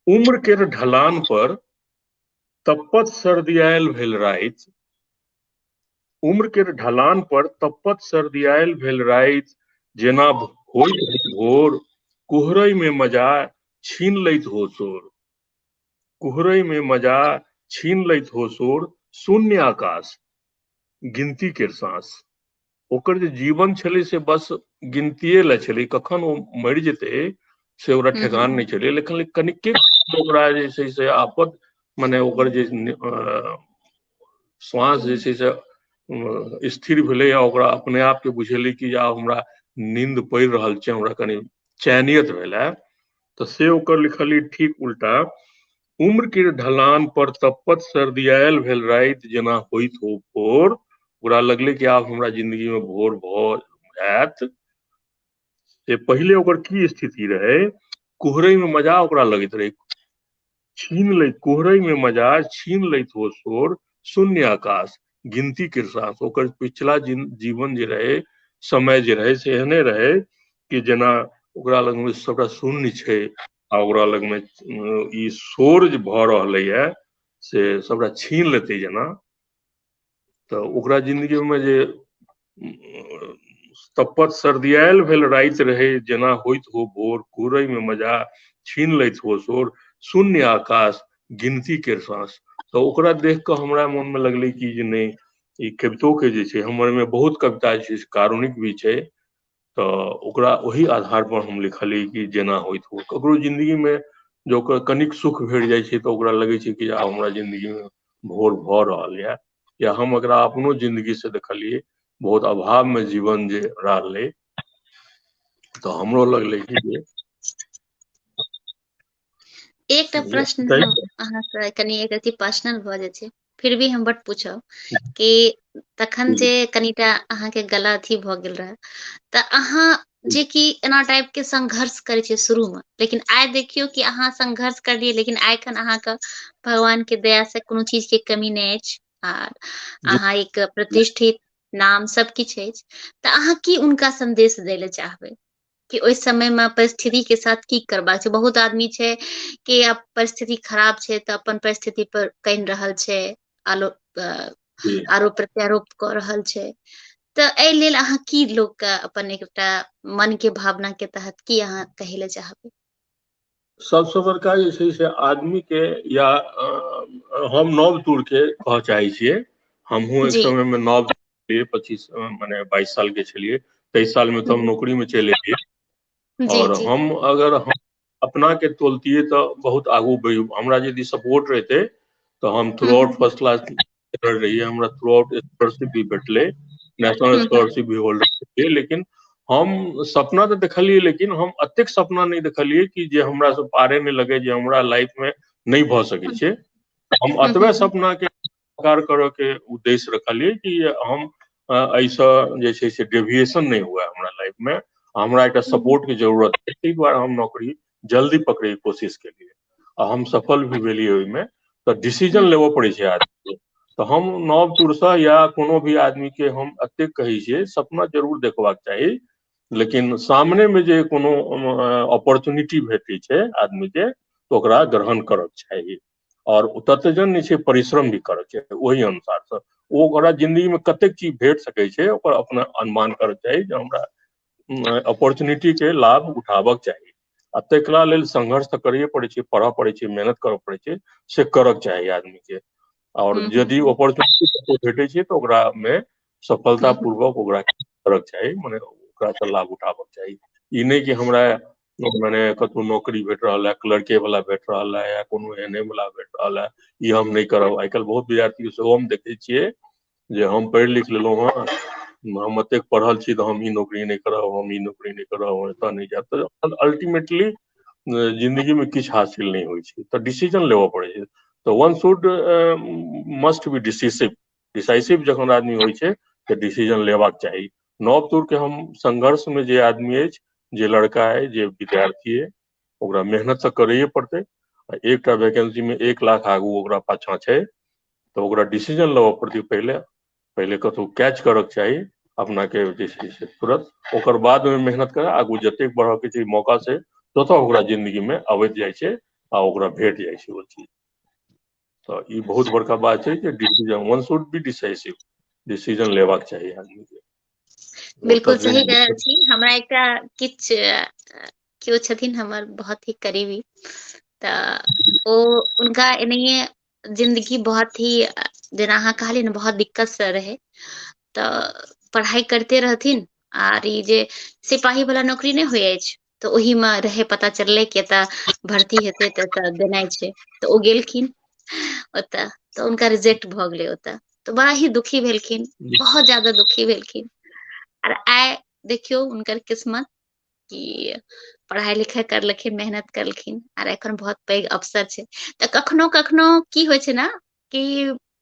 उम्र के ढलान पर तपत सर्दियायल भेल राति, उम्र के ढलान पर तपत सर्दियायल भेल राति, जेना होइत भोर, कुहरै में मजा छीन लैत हो सोर, कुहरै में मजा छीन लैत हो सोर, शून्य आकाश गिनती के सांस। ओकर जे जीवन छलै से बस गिनतिये ला छलै, कखन ओ मरि जेतै से ओकरा ठेकान नहीं छलै, लेकिन कनिके ओकरा जे छै से आपद माने ओकर जे श्वास जे छै से स्थिर भेलै, आ ओकरा अपने आप के बुझेलै कि आब हमरा नींद पड़ि रहल छै, हमरा कनि चैनियत भेलै। तो से ओकर लिखली ठीक उल्टा, उम्र के ढलान पर तपत सर्दियायल भेल राति, जेना होइत हो भोर, ओकरा लगलै कि आब हमरा जिंदगी में भोर भ जायत। से पहिले ओकर की स्थिति रहे, कुहरै में मजा ओकरा लगैत रहे, छीन लैत कुहरै में मजा छीन लैत हो सोर, शून्य आकाश गिनती के सांस। ओकर पिछला जीवन जे रहे, समय जे रहे से एहने रहे कि जेना ओकरा लग में सबटा शून्य छै, आ ओकरा लग में ई शोर जे भ रहलैया से सबटा छीन लेतै जेना। तो ओकरा जिंदगी में जे तपत सर्दियायल भेल राति रहे, जेना होइत हो भोर, कुहरै में मजा छीन लैत हो सोर, शून्य आकाश गिनती के सांस। तो ओकरा देख कऽ हमरा मन में लगलै कि जे नहीं, ई कवितो के जे छै, हमर में बहुत कविता छै कारुणिक भी छै, तो ओकरा ओही आधार पर हम लिखली कि जेना होइत हो। ककरो जिंदगी में जो ओकर कनिक सुख भेट जाइ छै, तो ओकरा लगै छै कि आब हमरा जिंदगी में भोर भ रहल है, या हम एकरा अपनो जिंदगी से देखलिए बहुत अभाव में जीवन जे रहलै, तो हमरो लगलै कि एकटा प्रश्न हम अहाँ से कनी एक रति पर्सनल भ जाय छै, फिर भी हम बट पूछब कि तखन जे कनिटा अहाँ के गला अथी भ गेल रहे, त अहाँ जे कि एना टाइप के संघर्ष करे छियै शुरू में, लेकिन आइ देखियो कि अहाँ संघर्ष करलियै, लेकिन आइ खन अहाँ के भगवान के दया से कोनो चीज के कमी नहीं अछि, आर अहाँ एक प्रतिष्ठित नाम सब किछ अछि, त अहाँ की उनका संदेश दै ले चाहबै कि ओइ समय में परिस्थिति के साथ की करबाक छै? बहुत आदमी छै कि अब परिस्थिति खराब छै त अपन परिस्थिति पर कनि रहल छै, आरोप प्रत्यारोप क रहल छै, त एहि लेल अहाँ की लोग के अपन एकटा मन के भावना के तहत की अहाँ कहै ले चाहबै? सबसे बड़का जे छै से आदमी के, या हम नव तूर के कह चाहे छियै, हमहू एक जी समय में नव 25 माने 22 साल के छलियै, 23 साल में तो हम नौकरी में चलि एलियै, जी और जी हम अगर हम अपना के तोलतियै तो बहुत आगू बढ़ी, हमरा यदि सपोर्ट रहते तो हम थ्रू आउट फर्स्ट क्लास रही है, हमरा थ्रू आउट स्कॉलरशिप भी भेटले, नेशनल स्कॉलरशिप भी होल्डर छियै, लेकिन हम सपना तो देखलिए, लेकिन हम अतेक सपना नहीं देखलिए कि जे हमरा से पारे नहीं लगे, जे हमरा लाइफ में नहीं भ सकै छै। हम अतबे सपना के साकार करऽ के उद्देश्य रखलिए कि हम ऐसा जे छै से डेविएशन नहीं हुआ हमरा लाइफ में, हमरा एक सपोर्ट की जरूरत है, ताहि दुआरे हम नौकरी जल्दी पकड़े के कोशिश केलिए आ हम सफल भी भेलिए ओहिमे। तो डिसीजन लेवो पड़े छै आदमी के। तो हम नव तुरसा या कोनो भी आदमी के हम अतेक कहै छियै सपना जरूर देखबाक चाही, लेकिन सामने में जे कोनो अपॉर्चुनिटी भेटै छै आदमी के तो ओकरा ग्रहण करक चाही, और ततजन नहीं छै परिश्रम भी करक चाही ओहि अनुसार से। ओकरा जिंदगी में कतेक चीज भेट सकै छै ओकर अपना अनुमान करक चाही, जे हमरा अपॉर्चुनिटी के लाभ उठाबक चाही। आ तकरा लेल संघर्ष तो करिए पड़े छै, पढ़ऽ पड़े छै, मेहनत करऽ पड़े छै, से करक चाही आदमी के। और यदि अपॉर्चुनिटी भेटे छै तो ओकरा में सफलता पूर्वक ओकरा करक चाही, माने ओकरा से लाभ उठाबक चाही। ई नहीं कि हमरा माने कतौ नौकरी भेट रहा है, क्लर्के वाला भेट रहा है या कोनो एनए वाला भेट रहा है, ई हम नहीं करब। आइ काल्हि बहुत विद्यार्थी सेहो हम देखे छियै जे हम पढ़ि लिख लेलहुँ हँ, हम एतेक पढ़ल छी तो हम ई नौकरी नहीं करब, हम ई नौकरी नहीं करब, हम एतऽ नहीं जायब, तो अल्टीमेटली जिंदगी में किछु हासिल नहीं होइ छै। तो डिसीजन लेवऽ पड़े छै। तो वन शुड मस्ट बी डिसाइसिव जखन आदमी होइ छै तो डिसीजन लेबाक चाही। नव तुर के हम संघर्ष में जे आदमी अछि, जे लड़का है, जे विद्यार्थी है, ओकरा मेहनत से करैए पड़तै। एक वैकेंसी में 1 लाख आगू ओकरा पाछा छै, तो ओकरा डिसीजन लेवऽ पड़तै। पहले कतौ कैच करक चाही अपना के जे छै से तुरंत, ओकर बाद में मेहनत करे, आगू जतेक बढ़ऽ के छै मौका से ततऽ ओकरा जिंदगी में अबैत जाइ छै आ ओकरा भेट जाइ छै ओ चीज। तो ई बहुत बड़का बात छै कि decision one should be decisive, decision लेबाक चाही आदमी के। बिल्कुल सही कह रहल छी। हमरा एकटा किछ केओ छथिन हमर बहुत ही करीबी, तऽ ओ उनका एनाहिए जिंदगी बहुत ही जेना अहाँ कहलियै ने बहुत दिक्कत से रहे, तऽ पढ़ाई करते रहथिन आर ई जे सिपाही वाला नौकरी नहीं होइ अछि, तो ओही में रहे पता चलले कि एतऽ भर्ती हेतै तऽ एतऽ देनाइ छै, तऽ ओ गेलखिन ओतऽ, तऽ उनका रिजेक्ट भऽ गेलै ओतऽ, तो बड़ा ही दुखी भेलखिन, बहुत ज्यादा दुखी भेलखिन। और आइ देखियो उनकर किस्मत कि पढ़ाई लिखाई करलखिन, मेहनत करलखिन आर एखन बहुत पैघ अवसर छै। तऽ कखनो कखनो की होइ छै ना कि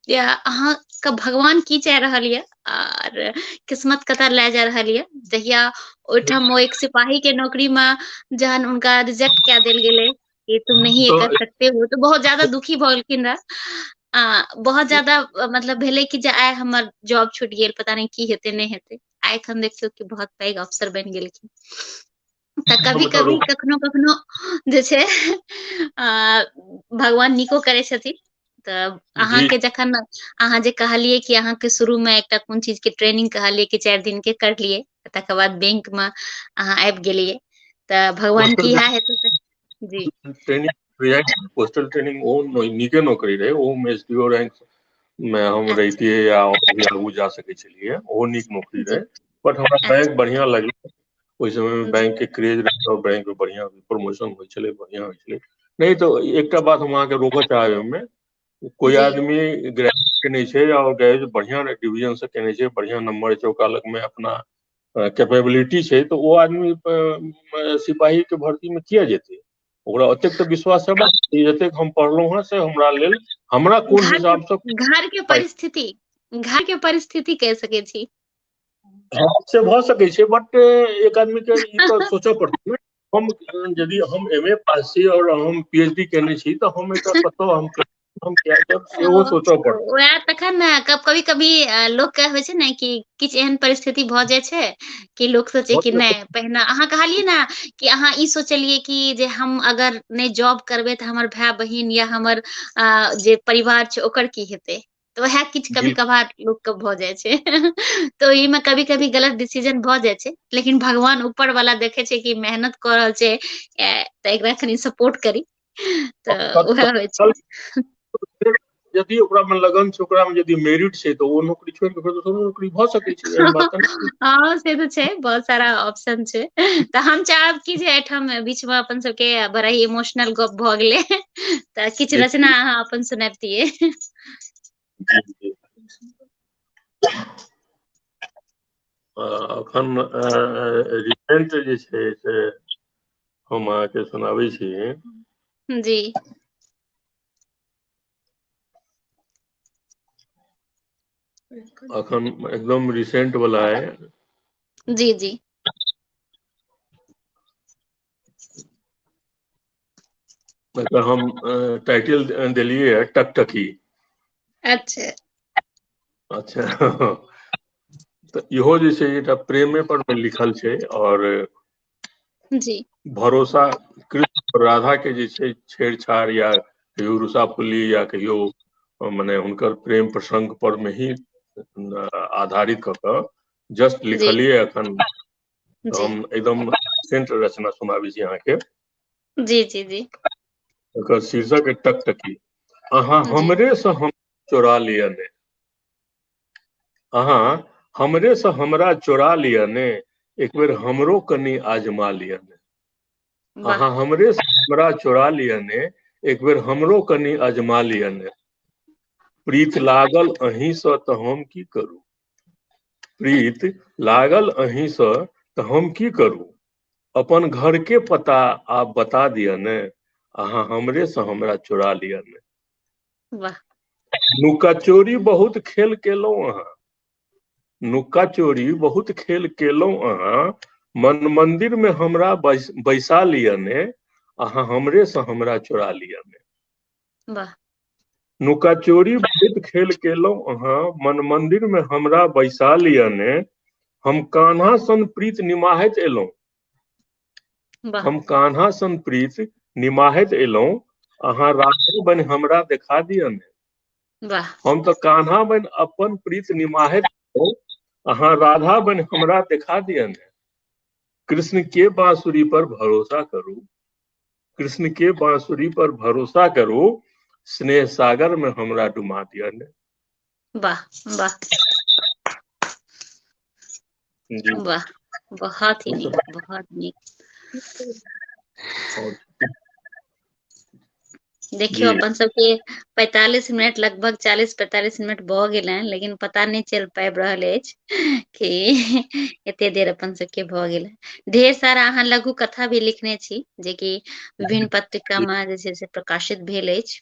अहाँ के भगवान की चाहि रहल ये और किस्मत कतऽ लए जा रहल ये, जहिया ओहिठाम वो एक सिपाही के नौकरी में जहन उनका रिजेक्ट कऽ देल गेलै कि तुम नहीं ये कर सकते हो, तो बहुत ज्यादा दुखी भऽ गेलखिन रह। बहुत ज्यादा मतलब भेलै कि जे आइ हमर जॉब छूटि गेल, पता नहीं की हेतै नहीं हेतै। आइ एखन देखियौ कि बहुत पैघ अफसर बनि गेलखिन। तऽ कभी कभी कखनो कखनो जे छै भगवान नीको करै छथिन। तऽ अहाँके जखन अहाँ जे कहलियै कि अहाँके शुरू में एकटा कोन चीज के ट्रेनिंग कहलियै कि 4 दिन के करलियै, तकर बाद बैंक में अहाँ आबि गेलियै, तऽ भगवान की इएह हेतै से जी ट्रेनिंग पोस्टल ट्रेनिंग ओ नीके नौकरी रहे, ओ में एसडीओ रैंक में हम रहितियै या आगू जा सकै छलियै, ओहो नीक नौकरी रहे। बट हमरा बैंक बढ़िया लगे, ओहि समय में बैंक के क्रेज रहे और बैंक में बढ़िया प्रमोशन होइ छलै, बढ़िया होइ छलै। नहीं तो एकटा बात हम अहाँके रोकऽ चाहब ओहिमे, कोई आदमी ग्रेजुएट केने छै और ग्रेजुएट बढ़िया डिवीजन से केने छै, बढ़िया नंबर छै, ओकरा लग में अपना कैपेबिलिटी छै, तो वो आदमी सिपाही के भर्ती में किया जेतै? ओकरा ओतेक तऽ विश्वास है जतेक हम पढ़लहुँ हँ से हमरा लेल, हमरा कोन हिसाब से घर के परिस्थिति कह सकै छी। हाँ से भऽ सकै छै, बट एक आदमी के ई तो सोचऽ पड़तै ने। हम यदि हम एमए पास छी और हम पीएचडी केने छी, तो हम एतऽ कतऽ हम क्या करब सेहो सोचऽ पड़तै। वएह तखन ने कभी कभी लोग के होइ छै ने कि किछु एहन परिस्थिति भऽ जाइ छै कि लोग सोचे कि नहीं, पहिने अहाँ कहलियै ना कि अहाँ ई सोचलियै कि जे हम अगर नहीं जॉब करबै तऽ हमर भाय बहिन या हमर जे परिवार छै ओकर की हेतै, तो वएह किछु कभी कभार लोग के भऽ जाइ छै। तो ई में कभी कभी गलत डिसीजन भऽ जाइ छै, लेकिन भगवान ऊपर वाला देखे छै कि मेहनत कऽ रहल छै तऽ एकरा कनी सपोर्ट करी, तऽ वएह होइ छै। यदि ओकरा में लगन छै, ओकरा में यदि मेरिट छै, तो वो नौकरी छोड़ के फेर दोसर नौकरी भऽ सकै छै, एहन बात नहीं। हाँ से तो छै, बहुत सारा ऑप्शन छै। तऽ हम चाहब कि जे एहिठाम बीच में अपन सबके बड़ा ही इमोशनल गप भऽ गेलै, तऽ किछु रचना अहाँ अपन सुनैबतियै। अखन रिसेंट जे छै से हम अहाँके सुनाबै छी। जी अखन एकदम रिसेंट वाला है। जी जी मतलब हम टाइटल दिलिए है टकटकी। अच्छा अच्छा तो इहो जे छै एकटा प्रेमे पर में लिखल छै और जी भरोसा कृष्ण और राधा के जे छै छेड़छाड़ या कहियो रूसाफुल्ली या कहियो मने हुनकर प्रेम प्रसंग पर में ही आधारित क के जस्ट जी लिखलिए अखन। तो जी हम एकदम सेंट रचना सुनाबी छी अहाँके। जी जी जी एकर शीर्षक है टकटकी। अहाँ जी हमरे से हम चोरा लिया ने, अहाँ हमरे से हमरा चोरा लिया ने, एक बेर हमरो कनी आजमा लिया ने। वाह अहाँ हमरे से हमरा चोरा लिया ने, एक बेर हमरो कनी आजमा लिया ने। प्रीत लागल अहीं से तो हम की करूं, प्रीत लागल अहीं से तो हम की करूं। अपन घर के पता आप बता दिया ने, अहाँ हमरे से हमरा चोरा लिया ने। वाह नुका चोरी बहुत खेल केलहुं अहाँ, नुका चोरी बहुत खेल केलहुं अहाँ, मन मंदिर में हमरा बैसा लिया ने, अहाँ हमरे से हमरा चोरा लिया ने। वाह नुका चोरी बहुत खेल केलहुं अहाँ, मन मंदिर में हमरा बैसा लिया ने। हम कान्हा सन प्रीत निमाहैत एलहुं, वाह हम कान्हा सन प्रीत निमाहैत एलहुं, अहाँ राधा बन हमरा देखा दिया ने। वाह हम तो कान्हा बन अपन प्रीत निमाहैत एलहुं, अहाँ राधा बन हमरा देखा दिया ने। कृष्ण के बांसुरी पर भरोसा करूं, कृष्ण के बांसुरी पर भरोसा करूं, स्नेह सागर में हमरा डुमा दिया ने। वाह वाह जी वाह बहुत ही नीक बहुत नीक। और देखियो जी अपन सबके 45 मिनट लगभग 40-45 मिनट भ गेल हैं, लेकिन पता नहीं चल पाबि रहल अछि कि एते देर अपन सबके भ गेल है। ढेर सारा अहाँ लघु कथा भी लिखने छी जे कि विभिन्न पत्रिका जी में जे छै से प्रकाशित भेल अछि।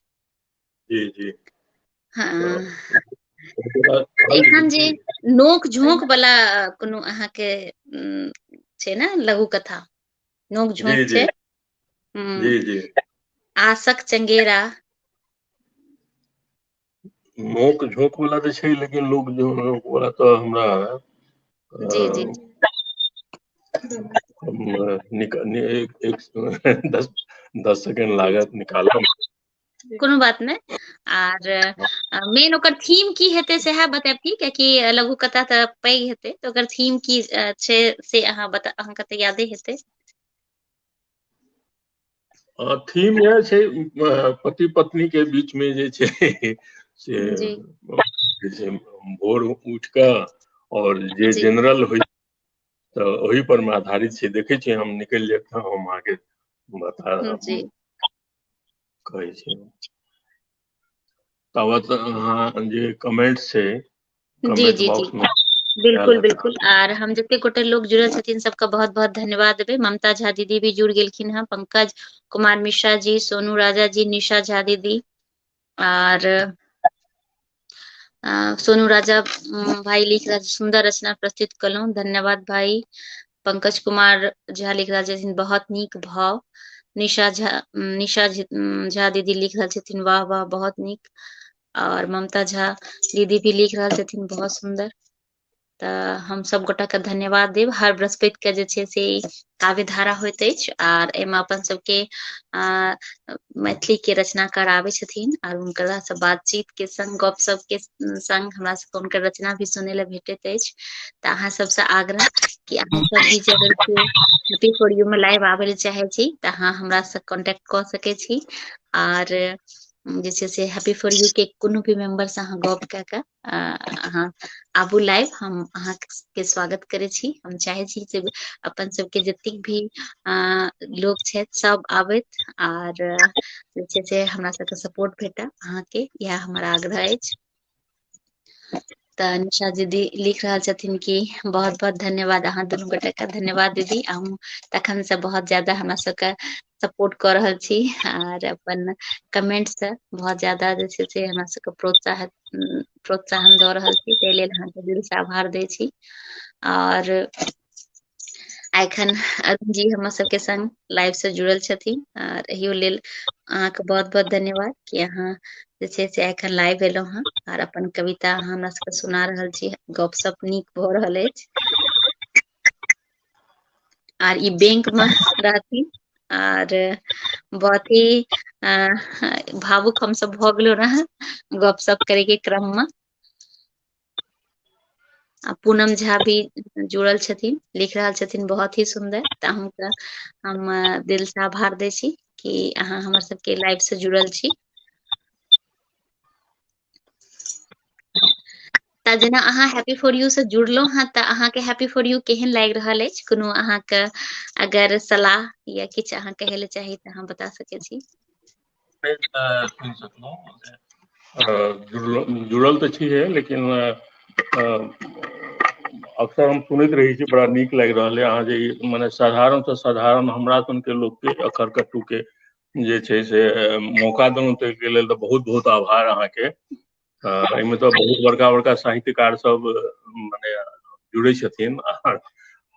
जी जी हाँ तो एखन जे नोक झोंक वाला कोनो अहाँके छै ने लघु कथा, नोक जी झोंक जी छै। जी जी आशक चंगेरा। नोक झोंक वाला तो छै, लेकिन लोग जो वाला तो हमरा जी जी एक 10 सेकंड लागत निकालम। कोनो बात नहीं। आर मेन ओकर थीम की हेतै सेहा बताबती, कियाकि लघु कथा तऽ पैघ हेतै तऽ ओकर थीम की छै से अहाँके तऽ यादे हेतै। थीम यह छै पति पत्नी के बीच में जे छै से जी भोर उठ कऽ और जे जी जनरल होइ तऽ ओही पर में आधारित छै। देखे छियै हम निकलि जायत तऽ हम अहाँके बता जी कहै छी। ताबत अहाँ जे कमेंट छै जी कमेंट जी जी बॉक्स में बिल्कुल बिल्कुल। आर हम जते गोटे लोग जुड़ल छथिन सबका बहुत बहुत धन्यवाद देबै। ममता झा दीदी भी जुड़ गेलखिन हैं, पंकज कुमार मिश्रा जी, सोनू राजा जी, निशा झा दीदी आर सोनू राजा भाई लिख रहा सुंदर रचना प्रस्तुत कलहुं, धन्यवाद भाई। पंकज कुमार झा लिख रहल छथिन बहुत नीक भाव। निशा झा दीदी लिख रहल छथिन वाह वाह बहुत नीक। और ममता झा दीदी भी लिख रहल छथिन बहुत सुंदर। तऽ हम सब गोटा के धन्यवाद देब। हर बृहस्पति के जे छै से काव्य धारा होइत अछि आर एहिमे अपन सबके मैथिली के रचनाकार आबै छथिन आर हुनकरा से बातचीत के संग गपशप के संग हमरा सबके हुनकर रचना भी सुनै ले भेटैत अछि। तऽ अहाँ सबसे आग्रह कि अहाँ सब भी जे अगर केओ हैप्पी फॉर यू में लाइव आबै ले चाहे छी तऽ अहाँ हमरा से कांटेक्ट क सकै छी। आर जे छै से हैप्पी फॉर यू के कोनो भी मेंबर से अहाँ गप कए कऽ अहाँ आबू लाइव, हम अहाँके स्वागत करै छी। हम चाहे छी जे अपन सबके जतेक भी लोग छथि सब आबैत आर जे छै से हमरा सबके सपोर्ट भेटय, अहाँके इएह हमर आग्रह अछि। त निशा दीदी लिख रहल छथिन कि बहुत बहुत धन्यवाद, अहाँ दुनू गोटे के धन्यवाद दीदी। हम तखन से बहुत ज्यादा हमरा सबके सपोर्ट कर रहल छी और अपन कमेंट से बहुत ज्यादा जे छै से हमरा सबके प्रोत्साहन दऽ रहल छी, ताहि लेल अहाँके दिल से आभार दै छी। और एखन अरुण जी हमर सबके संग लाइव से जुड़ल छथिन और एहियो लेल अहाँके बहुत बहुत धन्यवाद कि अहाँ जे छै से एखन लाइव एलहुँ हँ और अपन कविता अहाँ हमरा सबके सुना रहल छी, गपशप नीक भऽ रहल अछि। और ई बैंक में रहथिन और बहुत ही भावुक हम सब भऽ गेलहुँ रहे गपशप करे के क्रम में। आ पूनम झा भी जुड़ल छथिन, लिख रहल छथिन बहुत ही सुंदर। त अहूँके हम दिल से आभार दै छी कि अहाँ हमर सबके लाइव से जुड़ल छी। त जेना अहाँ हैप्पी फॉर यू से जुड़लहुँ हँ त अहाँके हैप्पी फॉर यू केहन लागि रहल अछि? कोनो अहाँके अगर सलाह या किछु अहाँ कहै ले चाही त अहाँ बता सकै छी। सुनि सकलहुँ, जुड़ल तऽ छियै, लेकिन अक्सर हम सुनैत रहै छी, बड़ा नीक लागि रहल है। अहाँ जे मने साधारण से साधारण हमरा सनके लोकके अखर कट्टूके जे छै से मौका देलहुँ, ताहिके लेल तऽ बहुत बहुत आभार अहाँके। एहिमे तऽ बहुत बड़का बड़का साहित्यकार सब मने जुड़ै छथिन,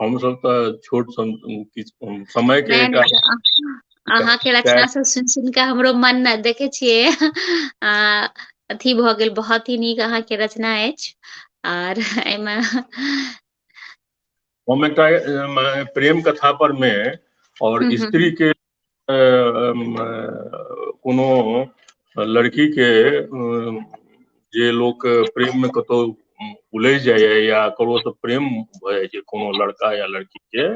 हमसभ तऽ छोट किछु समय के नहि एकटा अहाँके रचना सब सुनि के हमरो मन ने देखे छियै अथी भऽ गेल, बहुत ही नीक अहाँके रचना अछि। आर एहिमे हम एकटा प्रेम कथा पर में और स्त्री के कोनो लड़की के जे लोक प्रेम में कतौ उलझि जाइए या ककरो से प्रेम भऽ जाइ छै, कोनो लड़का या लड़की के,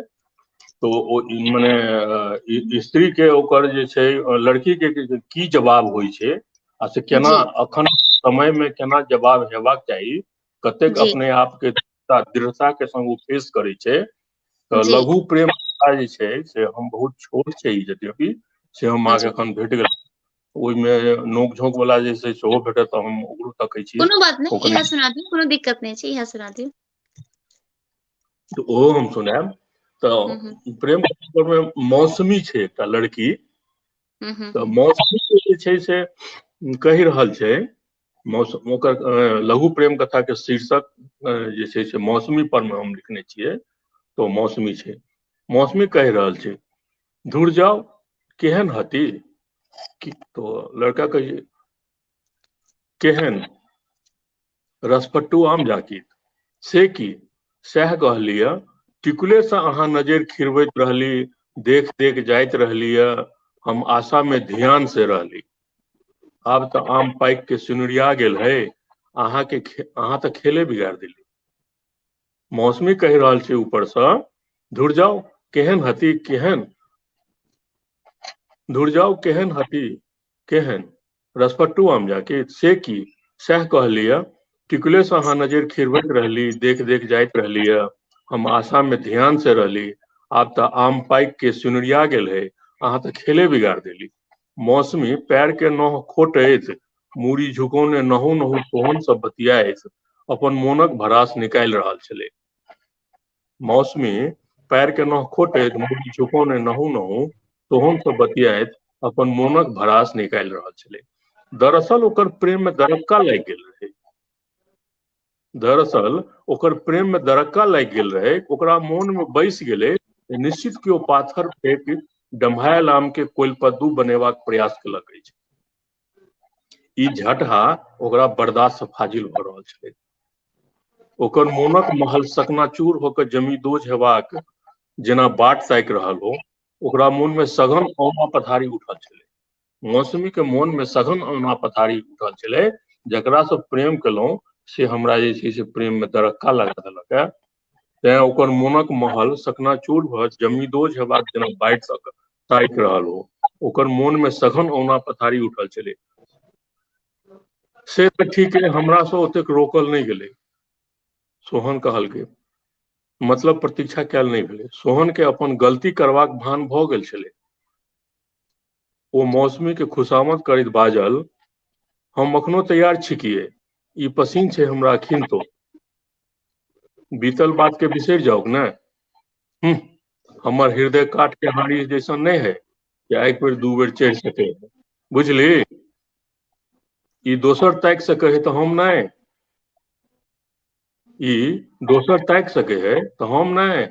तो ओ मने स्त्री के ओकर जे छै लड़की के की जवाब होइ छै आ से केना जी अखन समय में केना जवाब हेबाक चाही, कतेक जी अपने आप के दृढ़ता के संग ओ पेश करै छै। तऽ जी लघु प्रेम कथा जे छै से हम बहुत छोट छै यद्यपि से हम अहाँके जी एखन भेट गेल, ओहिमे नोक झोंक वाला जे छै सेहो भेटत तऽ हम ओकरो तकै छी। कोनो बात नहि, ओकरे इएह सुना दियौ, कोनो दिक्कत नहि छै, इएह सुना दियौ। तऽ ओहो हम सुनायब। हम्म तऽ प्रेम में मौसमी छै एकटा लड़की, तऽ हम्म मौसमी जे छै से कहि रहल छै, मौसम ओकर लघु प्रेम कथा के शीर्षक जे छै से मौसमी पर में हम लिखने छियै, तो मौसमी छै। मौसमी कहि रहल छै, धुर जाउ केहन हती, तो लड़का कहै छै केहन, रसपट्टू आम जाकिर, से की सएह कहलियै, टिकुले से अहाँ नजरि खिरबैत रहली, देख देख जाइत रहली है, हम आशा में ध्यान से रहली, आब तऽ आम पाकि के सिनुरिया गेल है, अहाँ तऽ खेले बिगाड़ देली। मौसमी कहि रहल छै ऊपर से, धुर जाउ केहन हती केहन, धुर जाउ केहन हती केहन, रसपट्टू आम जाकिर, से की सएह कहलियै, टिकुले से अहाँ नजरि खिरबैत रहली, देख देख जाइत रहली है, हम आशा में ध्यान से रहली, आब तऽ आम पाकि के सिनुरिया गेल है, अहाँ तऽ खेले बिगाड़ देली। मौसमी पैर के नौह खोटैत, मूड़ी झुकौने नहु नहु सोहन से बतियाइत अपन मोनक भड़ास निकालि रहल छलै। मौसमी पैर के नौह खोटैत, मूड़ी झुकौने नहु नहु सोहन से बतियाइत अपन मोनक भड़ास निकालि रहल छलै। दरअसल ओकर प्रेम में दरक्का लागि गेल रहै, दरअसल ओकर प्रेम में दरक्का लागि गेल रहै, ओकरा मोन में बैसि गेलै, निश्चित केओ पाथर फेंक डम्भायल आम के कोलिपद्दू बनेबाक प्रयास केलक अछि। ई झटहा ओकरा बर्दाश्त से फाजिल भऽ रहल छलै। ओकर मोनक महल सकनाचूर होकर जमींदोज हेबाक जेना बाट ताकि रहल हो, ओकरा मोन में सघन औना पथारी उठल छलै। मौसमी के मोन में सघन औना पथारी उठल छलै, जकरा से प्रेम केलहुं से हमरा जे छै से प्रेम में दरक्का लगा देलक है, तें ओकर मोनक महल सकनाचूर भऽ जमींदोज हेबाक जेना बाट ताकि रहल हो, ओकर मोन में सघन औना पथारी उठल छलै। से तऽ ठीक है, हमरा से ओतेक रोकल नहीं गेलै, सोहन कहलकै, मतलब प्रतीक्षा कैल नहीं भेलै। सोहन के अपन गलती करबाक भान भऽ गेल छलै। ओ मौसमी के खुशामद करैत बाजल, हम अखनो तैयार छी किए, ई पसीन छे हमरा अखिन तो बीतल बात के बिसर जाओ ने। हमर हृदय काट के हारी जैसन नहीं है कि एक बेर दू बेर चढ़ सके, बुझली। ई दोसर ताक सके है तो हम नहीं, ई दोसर ताक सके है तो हम नहीं।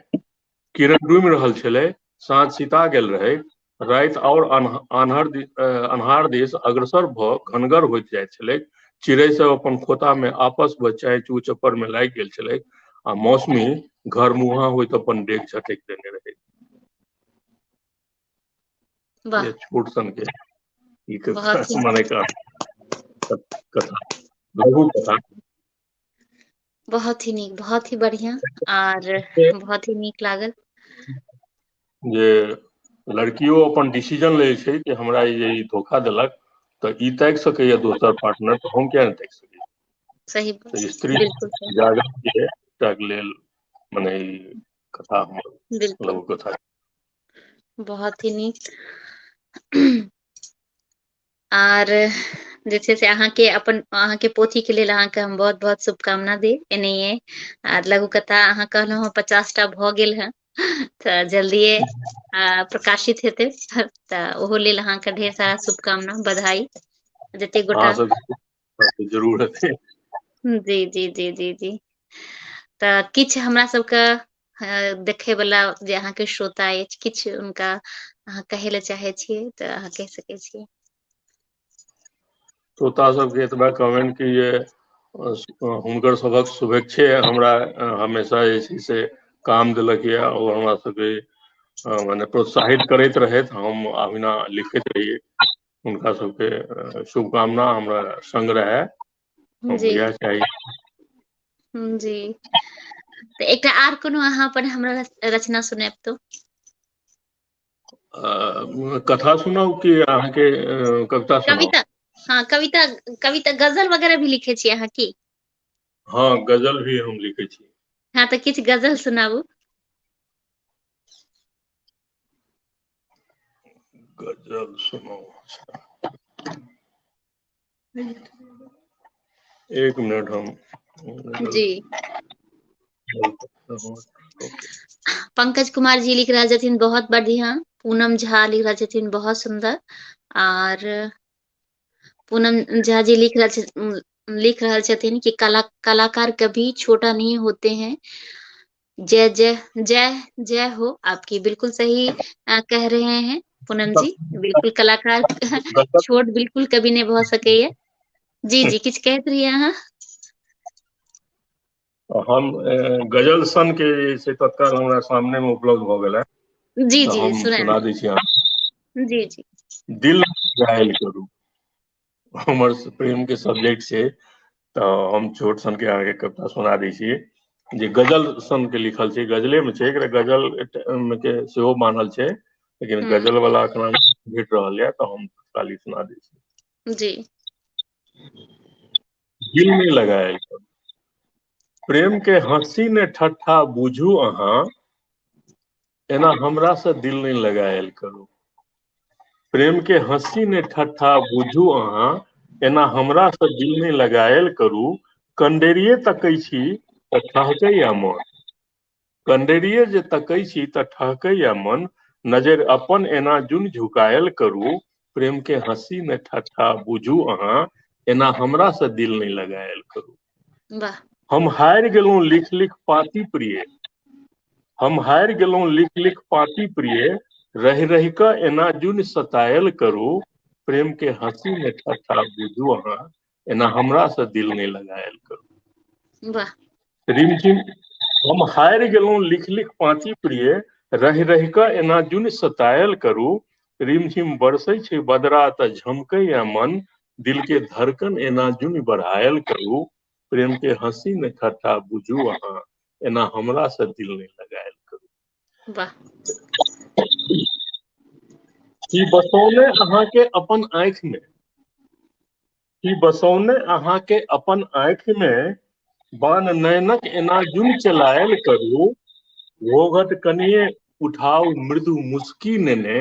किरण डूमि रहल छलै, साँझ सीता गेल रहै, राति और अन्हार दिस अग्रसर भऽ घनगर होइत जाइत छलै। चिड़ै सब अपन खोता में आपस बचाए चू चप्पर में लागि गेल छलै आ मौसमी घर मुहा होइत अपन डेग झटकि देने रहै। वाह, ये छोट सन के ई बहुत ही मने का कथा, लघु कथा। बहुत ही नीक, बहुत ही बढ़िया और बहुत ही नीक लागल। जे लड़कियों अपन डिसीजन ले छै कि हमरा ये धोखा देलक तो ई ताकि सकैया दोसर पार्टनर, तो हम किया नहीं ताकि सकै। सही तो बात, स्त्री बिल्कुल सही, जागरण के तक लेल मने ई कथा हमर बिल्कुल, लघु कथा। बहुत ही नीक। आर जे छै से अहाँके अपन अहाँके पोथी के लेल अहाँके हम बहुत बहुत शुभकामना देब। एनाहिए आर लघु कथा अहाँ कहलहुँ हँ 50टा भऽ गेल हँ, तऽ जल्दिए प्रकाशित हेतै, तऽ ओहो लेल अहाँके ढेर सारा शुभकामना, बधाई। जते अहाँ गोटा सब जरूर हेतै। जी जी जी जी जी। तऽ किछु हमरा सबके देखे वाला जे अहाँके श्रोता अछि, किछु हुनका अहाँ कहै लए चाहे छियै तऽ अहाँ कहि सकै छियै। श्रोता सबके एतबा कहबनि कि ये हुनकर सबक शुभेच्छे हमरा हमेशा जे छै से काम देलक यऽ और हमरा सबके मने प्रोत्साहित करैत रहैत। हम अहिना लिखैत रहिए, हुनका सबके शुभकामना हमरा संग रहे, हम जी इएह चाही। जी। तऽ एकटा आर कोनो अहाँ अपन हमरा रचना सुनाएब तो। कथा सुनाउ कि अहाँके कविता सुनाउ? कविता, हाँ कविता, कविता गजल वगैरह भी लिखे छियै अहाँ की? हाँ गजल भी हम लिखे छी। हाँ तऽ किछु गजल सुनाबू। गजल सुनाउ, एक मिनट हम जी। पंकज कुमार जी लिख रहल छथिन बहुत बढ़िया, पूनम झा लिख रहल छथिन बहुत सुंदर, और पूनम झा जी लिख रहल छथिन कि कलाकार कभी छोटा नहीं होते हैं। जय जय जय जय हो आपकी, बिल्कुल सही कह रहे हैं पूनम जी, बिल्कुल कलाकार छोट बिल्कुल कभी नहीं भऽ सकैया। जी जी किछु कहैत रहिए अहाँ। हम गजल सन के से तत्काल हमरा सामने में उपलब्ध भऽ गेल है, जी तो जी हम सुनाएब। सुना दै छी अहाँ। जी जी दिल घायल करू, हमर प्रेम के सब्जेक्ट छै, तो हम छोट सन के अहाँके कविता सुना दै छी जे गजल सन के लिखल छै। गजले में छै, एकरा गजल के सेहो मानल छै, लेकिन गजल वाला अखन भेट रहल है, तो हम खाली सुना दै छी। जी। दिल नहीं लगायल करू, प्रेम के हंसी ने ठट्ठा बुझू अहाँ, एना हमरा से दिल नहीं लगायल करू। प्रेम के हंसी ने ठट्ठा बुझू अहाँ, एना हमरा से दिल नहीं लगायल करू। कंडेरिये तकै छी तऽ ठहकैया मन, कंडेरिये जे तकै छी तऽ ठहकैया मन, नजर अपन एना जुन झुकायल करू। प्रेम के हंसी ने ठट्ठा बुझू अहाँ, एना हमरा से दिल नहीं लगायल करू। वाह। हम हारि गेलहुँ लिख लिख पाती प्रिय, हम हारि गेलहुँ लिख लिख पाती प्रिय, रहि रहि कऽ एना जुन सतायल करू। प्रेम के हंसी ने ठट्ठा बुझू अहाँ, एना हमरा से दिल नहीं लगायल करू। वाह। रिमझिम हम हारि गेलहुँ लिख लिख पाती प्रिय, रहि रहि कऽ एना जुन सतायल करू। रिमझिम बरसै छै बदरा तऽ झमकैया मन, दिल के धड़कन एना जुन बढ़ायल करू। प्रेम के हंसी ने ठट्ठा बुझू अहाँ, एना हमरा से दिल नहीं लगायल करू। वाह। की बसौने अहाँके अपन आँखि में, की बसौने अहाँके अपन आँखि में, बान नैनक एना जुन चलायल करू। घोघट कनिए उठाओ मृदु मुस्की नेने,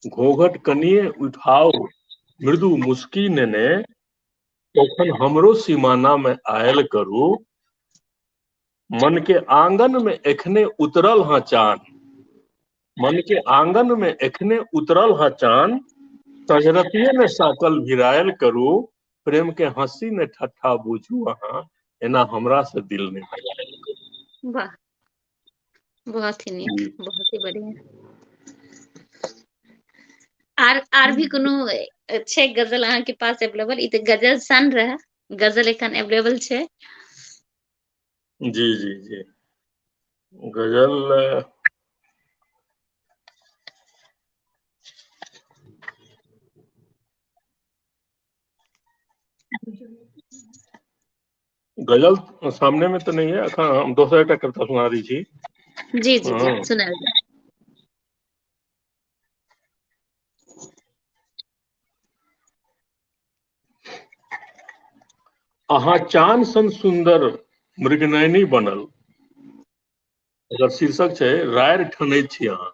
घोघट कनिए उठाओ मृदु मुस्की नेने, तखन हमरो सीमाना में आयल करू, मन के आंगन में एखने उतरल हाँ चान, मन के आंगन में एखने उतरल हाँ चान, सजरतिये में साकल भिरायल करू, प्रेम के हंसी ने ठट्ठा बूझू अहाँ, एना हमरा से दिल नहीं लगायल करू। वाह, बहुत ही नीक, जी। बहुत ही बढ़िया। आर भी कोनो छै गजल अहाँ के पास अवेलेबल? ई त गजल सन रहे, गजल एखन अवेलेबल छै? जी जी जी, गजल गजल सामने में तो नहीं है, अखन हम दोसर एकटा कविता सुना दी छी। जी जी जी, सुनाओ। अहाँ चान सन सुंदर मृगनयनी बनल, अगर शीर्षक छै रायर ठनैत छी अहाँ।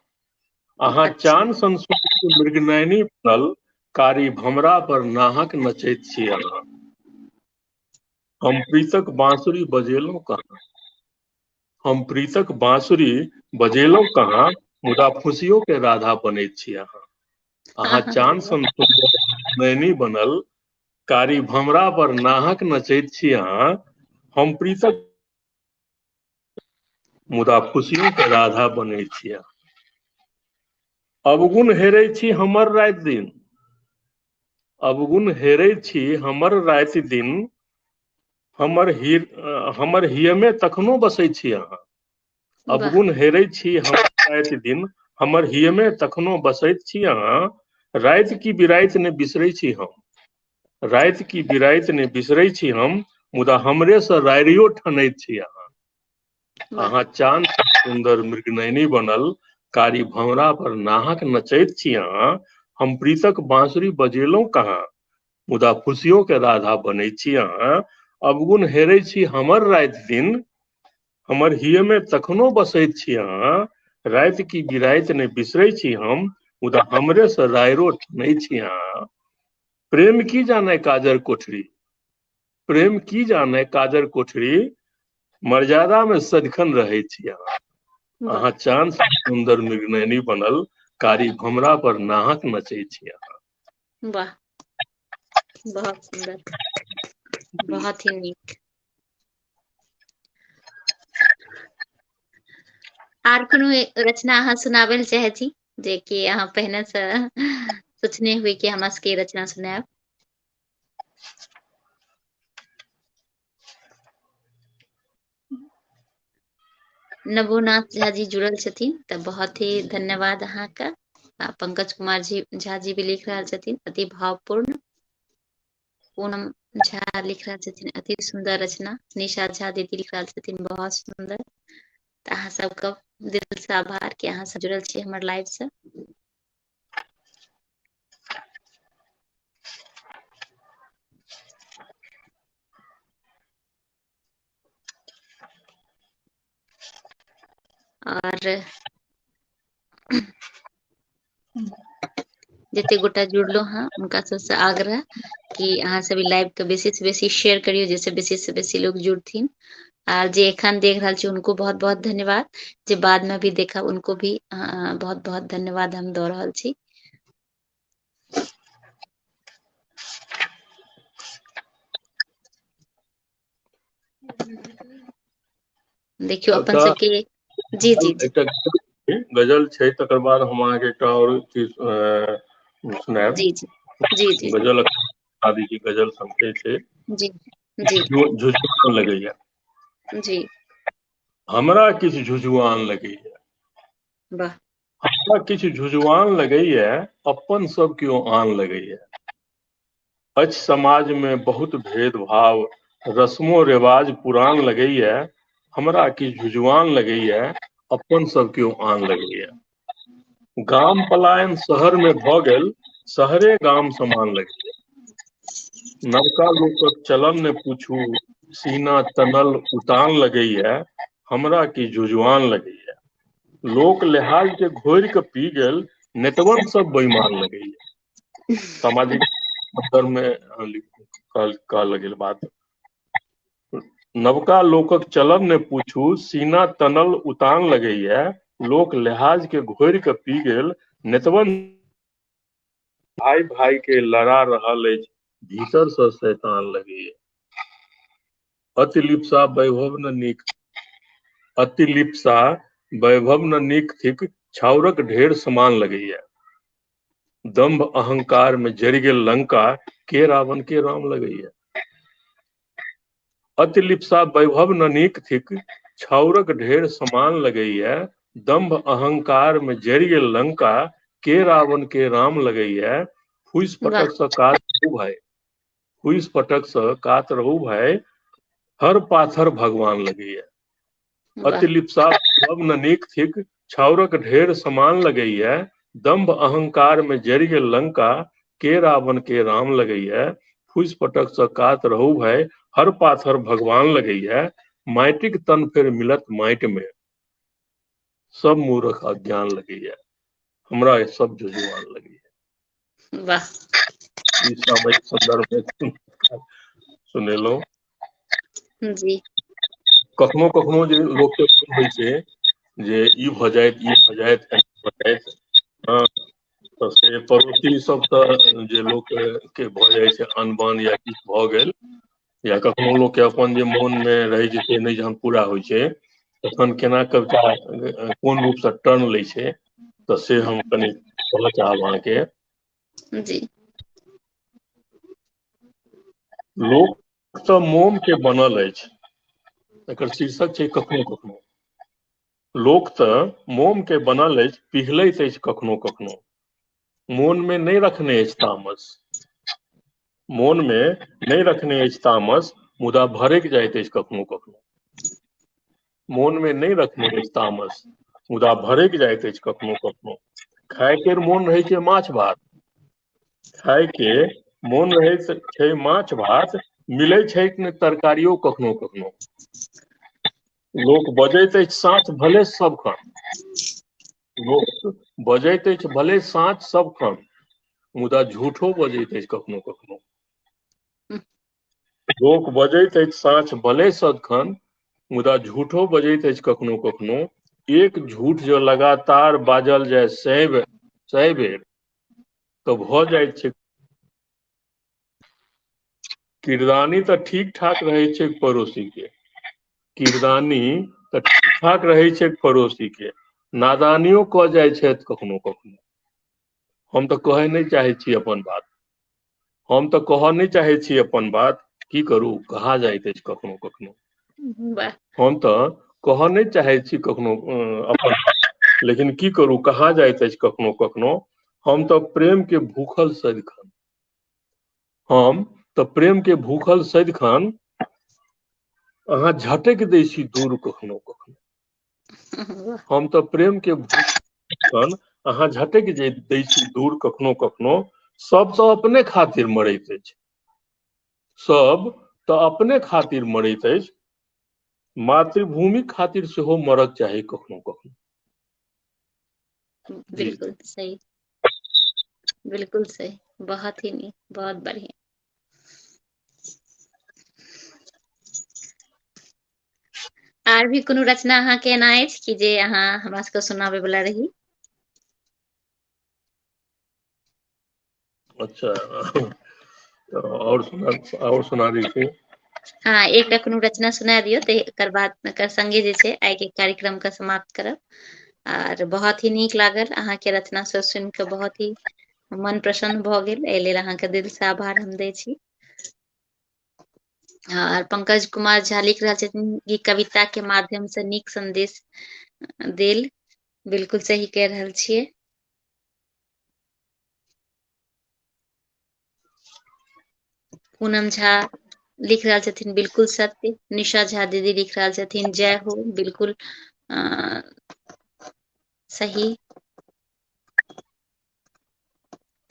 अहाँ अच्छा। चान सन सुंदर मृगनयनी बनल, कारी भमरा पर नाहक नचैत छी अहाँ। हम प्रीतक बांसुरी बजेलहुं कहाँ, हम प्रीतक बांसुरी बजेलहुं कहाँ, मुदा खुशियों के राधा बनैत छी अहाँ। अहाँ चान सन सुंदर मृगनयनी बनल, कारी भमरा पर नाहक नचैत छी अहाँ। हम प्रीतक मुदा खुशियों के राधा बनै छी अहाँ। अवगुण हेरै छी हमर राति दिन, अवगुण हेरै छी हमर राति दिन, हमर हियमे तखनो बसै छी अहाँ। वाह। अवगुण हेरै छी हमर राति दिन, हमर हियमे तखनो बसैत छी अहाँ। राति की बिराति ने बिसरै छी हम, राति की बिराति ने बिसरै छी हम, मुदा हमरे से रायरियो ठनैत छी अहाँ। वाह। अहाँ चान सुंदर मृगनयनी बनल, कारी भंवरा पर नाहक नचैत छी अहाँ। हम प्रीतक बांसुरी बजेलहुं कहाँ, मुदा खुशियों के राधा बनै छी अहाँ। अवगुण हेरै छी हमर राति दिन, हमर हियमे तखनो बसैत छी अहाँ। राति की बिराति ने बिसरै छी हम, मुदा हमरे से रायरो ठनै छी अहाँ। प्रेम की जाने काजर कोठरी, प्रेम की जाने काजर कोठरी, मर्यादा में सदिखन रहै छी अहाँ। वाह। अहाँ चान सन सुंदर मृगनयनी बनल, कारी भमरा पर नाहक नचै छी अहाँ। वाह, बहुत सुंदर, बहुत ही नीक। आर कोनो रचना अहाँ सुनाबै ले चाहे छी, जे कि अहाँ पहिने से सोचने हुए कि हमरा सबके रचना सुनाएब? नवोनाथ झा जी जुड़ल छथिन, तऽ बहुत ही धन्यवाद अहाँके। पंकज कुमार झा जी भी लिख रहल छथिन, अति भावपूर्ण। पूनम झा लिख रहल छथिन, अति सुंदर रचना। निशा झा दीदी लिख रहल छथिन, बहुत सुंदर। तऽ अहाँ सबके दिल से आभार कि अहाँ सब जुड़ल छी हमर लाइव से। और जते गोटा जुड़लो हैं उनका सबसे आग्रह कि अहाँ सब लाइव के बेसी से बेसी शेयर करियो, जैसे बेसी से बेसी लोग जुड़थिन। आर जे एखन देख रहल छी उनको बहुत बहुत धन्यवाद, जे बाद में भी देखब उनको भी बहुत बहुत धन्यवाद हम दऽ रहल छी। देखियो अपन अच्छा, सबके। जी जी जी एकटा गजल छै, तकर बाद हम अहाँके एकटा और चीज सुनाएब। जी जी जी जी गजल आदि की गजल समझै छै, जी जी झुझुआन लगैया। जी। हमरा किछु झुझुआन लगैया, वाह। हमरा किछु झुझुआन लगैया, अपन सब केओ आन लगैया। अछि समाज में बहुत भेदभाव, रस्मो रिवाज पुरान लगैया। हमरा किछु झुझुआन लगैया, अपन सब केओ आन लगैया। गाम पलायन शहर में भऽ गेल, शहरे गाम समान लगैया। नवका लोकक चलन ने पूछू, सीना तनल उतान लगैया। हमरा की झुझुआन लगैया। लोक लिहाज के घोरि के पी गेल, नेतवन सब बेईमान लगैया। सामाजिक स्तर में लिखू। कहल गेल बात। नवका लोकक चलन ने पूछू, सीना तनल उतान लगैया, लोक लिहाज के घोर के पी गेल, नेतवन भाई भाई के लड़ा रहल अछि, भीतर से शैतान लगैया। अतिलिप्सा वैभव न नीक, अतिलिप्सा वैभव न नीक थिक, छाउरक ढेर समान लगैया। दंभ अहंकार में जरि गेल लंका, के रावण के राम लगैया। अतिलिप्सा वैभव न नीक थिक, छाउरक ढेर समान लगैया। दंभ अहंकार में जरि गेल लंका, के रावण के राम लगैया। फूस वाह फटक से कात रहू भाई, फूस फटक से कात रहू भाई, हर पाथर भगवान लगैया। वाह अतिलिप्सा वैभव न नीक थिक, छाउरक ढेर समान लगैया। दंभ अहंकार में जरि गेल लंका, के रावण के राम लगैया। फूस फटक से कात रहू भाई, हर पाथर भगवान लगैया। माटिक तन फेर मिलत माटि में, सब मूर्ख अज्ञान लगैया। हमरा ये सब जुजुआन लगैया। वाह ई सामयिक संदर्भ में सुनेलहुँ। जी कखनो कखनो जे लोक के होइ छै जे ई भ जाइत, ई भ जाइत, भ जाइत, हाँ, तऽ से पड़ोसी सब तऽ जे लोक के भऽ जाइ छै अनबन या किछु भऽ गेल, या कखनो लोक के अपन जे मोन में रहै छै से नहि जहन पूरा होइ छै, तखन केना कविता कोन रूप से टर्न लै छै, तऽ से हम कनि कहऽ चाहब अहाँके। जी लोक तऽ मोम के बनल अछि, एकर शीर्षक छै कखनो कखनो। लोक तऽ मोम के बनल अछि, पिघलैत अछि कखनो कखनो। मोन में नहीं रखने अछि तामस, मोन में नहीं रखने अछि तामस, मुदा भरैक जाइत अछि कखनो कखनो। मोन में नहीं रखने अछि तामस, मुदा भरैक जाइत अछि कखनो कखनो। खाय के मोन रहै छै माछ भात, खाय के मोन रहै छै माछ भात, मिलै छै ने तरकारियो कखनो कखनो। लोक बजैत अछि साँच भले सबखन, लोक बजैत अछि भले साँच सबखन, मुदा झूठो बजैत अछि कखनो कखनो। लोक बजैत अछि साँच भले सदखन, मुदा झूठो बजैत अछि कखनो कखनो। एक झूठ जो लगातार बाजल जाय सै बेर, तऽ भऽ जाइत छै। किरदानी तऽ ठीक ठाक रहै छै पड़ोसी के, किरदानी तऽ ठीक ठाक रहै छै पड़ोसी के, नादानियो कऽ जाइ छथि कखनो कखनो। हम तऽ कहै नहि चाहै छी अपन बात, हम तऽ कहऽ नहि चाहै छी अपन बात, की करू कहा जाइत अछि कखनो कखनो। वाह हम तऽ कहऽ नहि चाहै छी कखनो अपन, लेकिन की करू कहा जाइत अछि कखनो कखनो। हम तऽ प्रेम के भूखल सदिखन, हम तऽ प्रेम के भूखल सदिखन, अहाँ झटैक दै छी दूर कखनो कखनो। वाह हम तऽ प्रेम के भूखल, अहाँ झटैक दै छी दूर कखनो कखनो। सब तऽ अपने खातिर मरैत अछि, सब तऽ अपने खातिर मरैत अछि, मातृभूमि खातिर सेहो मरक चाही कखनो कखनो। जी बिल्कुल सही, बिल्कुल सही, बहुत ही नीक, बहुत बढ़िया। आर भी कोनो रचना अहाँ के एना अछि कि जे अहाँ हमरा सबके सुनाबे वाला रही? अच्छा, और सुना दै छी। हाँ एकटा कोनो रचना सुना दियौ, तऽ एकर बाद एकर संगे जे छै आइ के कार्यक्रम के समाप्त करब। आर बहुत ही नीक लागल अहाँके रचना सब सुनि कऽ, बहुत ही मन प्रसन्न भऽ गेल, एहि लेल अहाँके दिल से आभार हम दै छी। आर पंकज कुमार झा लिख रहल छथिन ई कविता के माध्यम से नीक संदेश देल, बिल्कुल सही कह रहल छियै। पूनम झा लिख रहल छथिन बिल्कुल सत्य। निशा झा दीदी लिख रहल छथिन जय हो, बिल्कुल सही।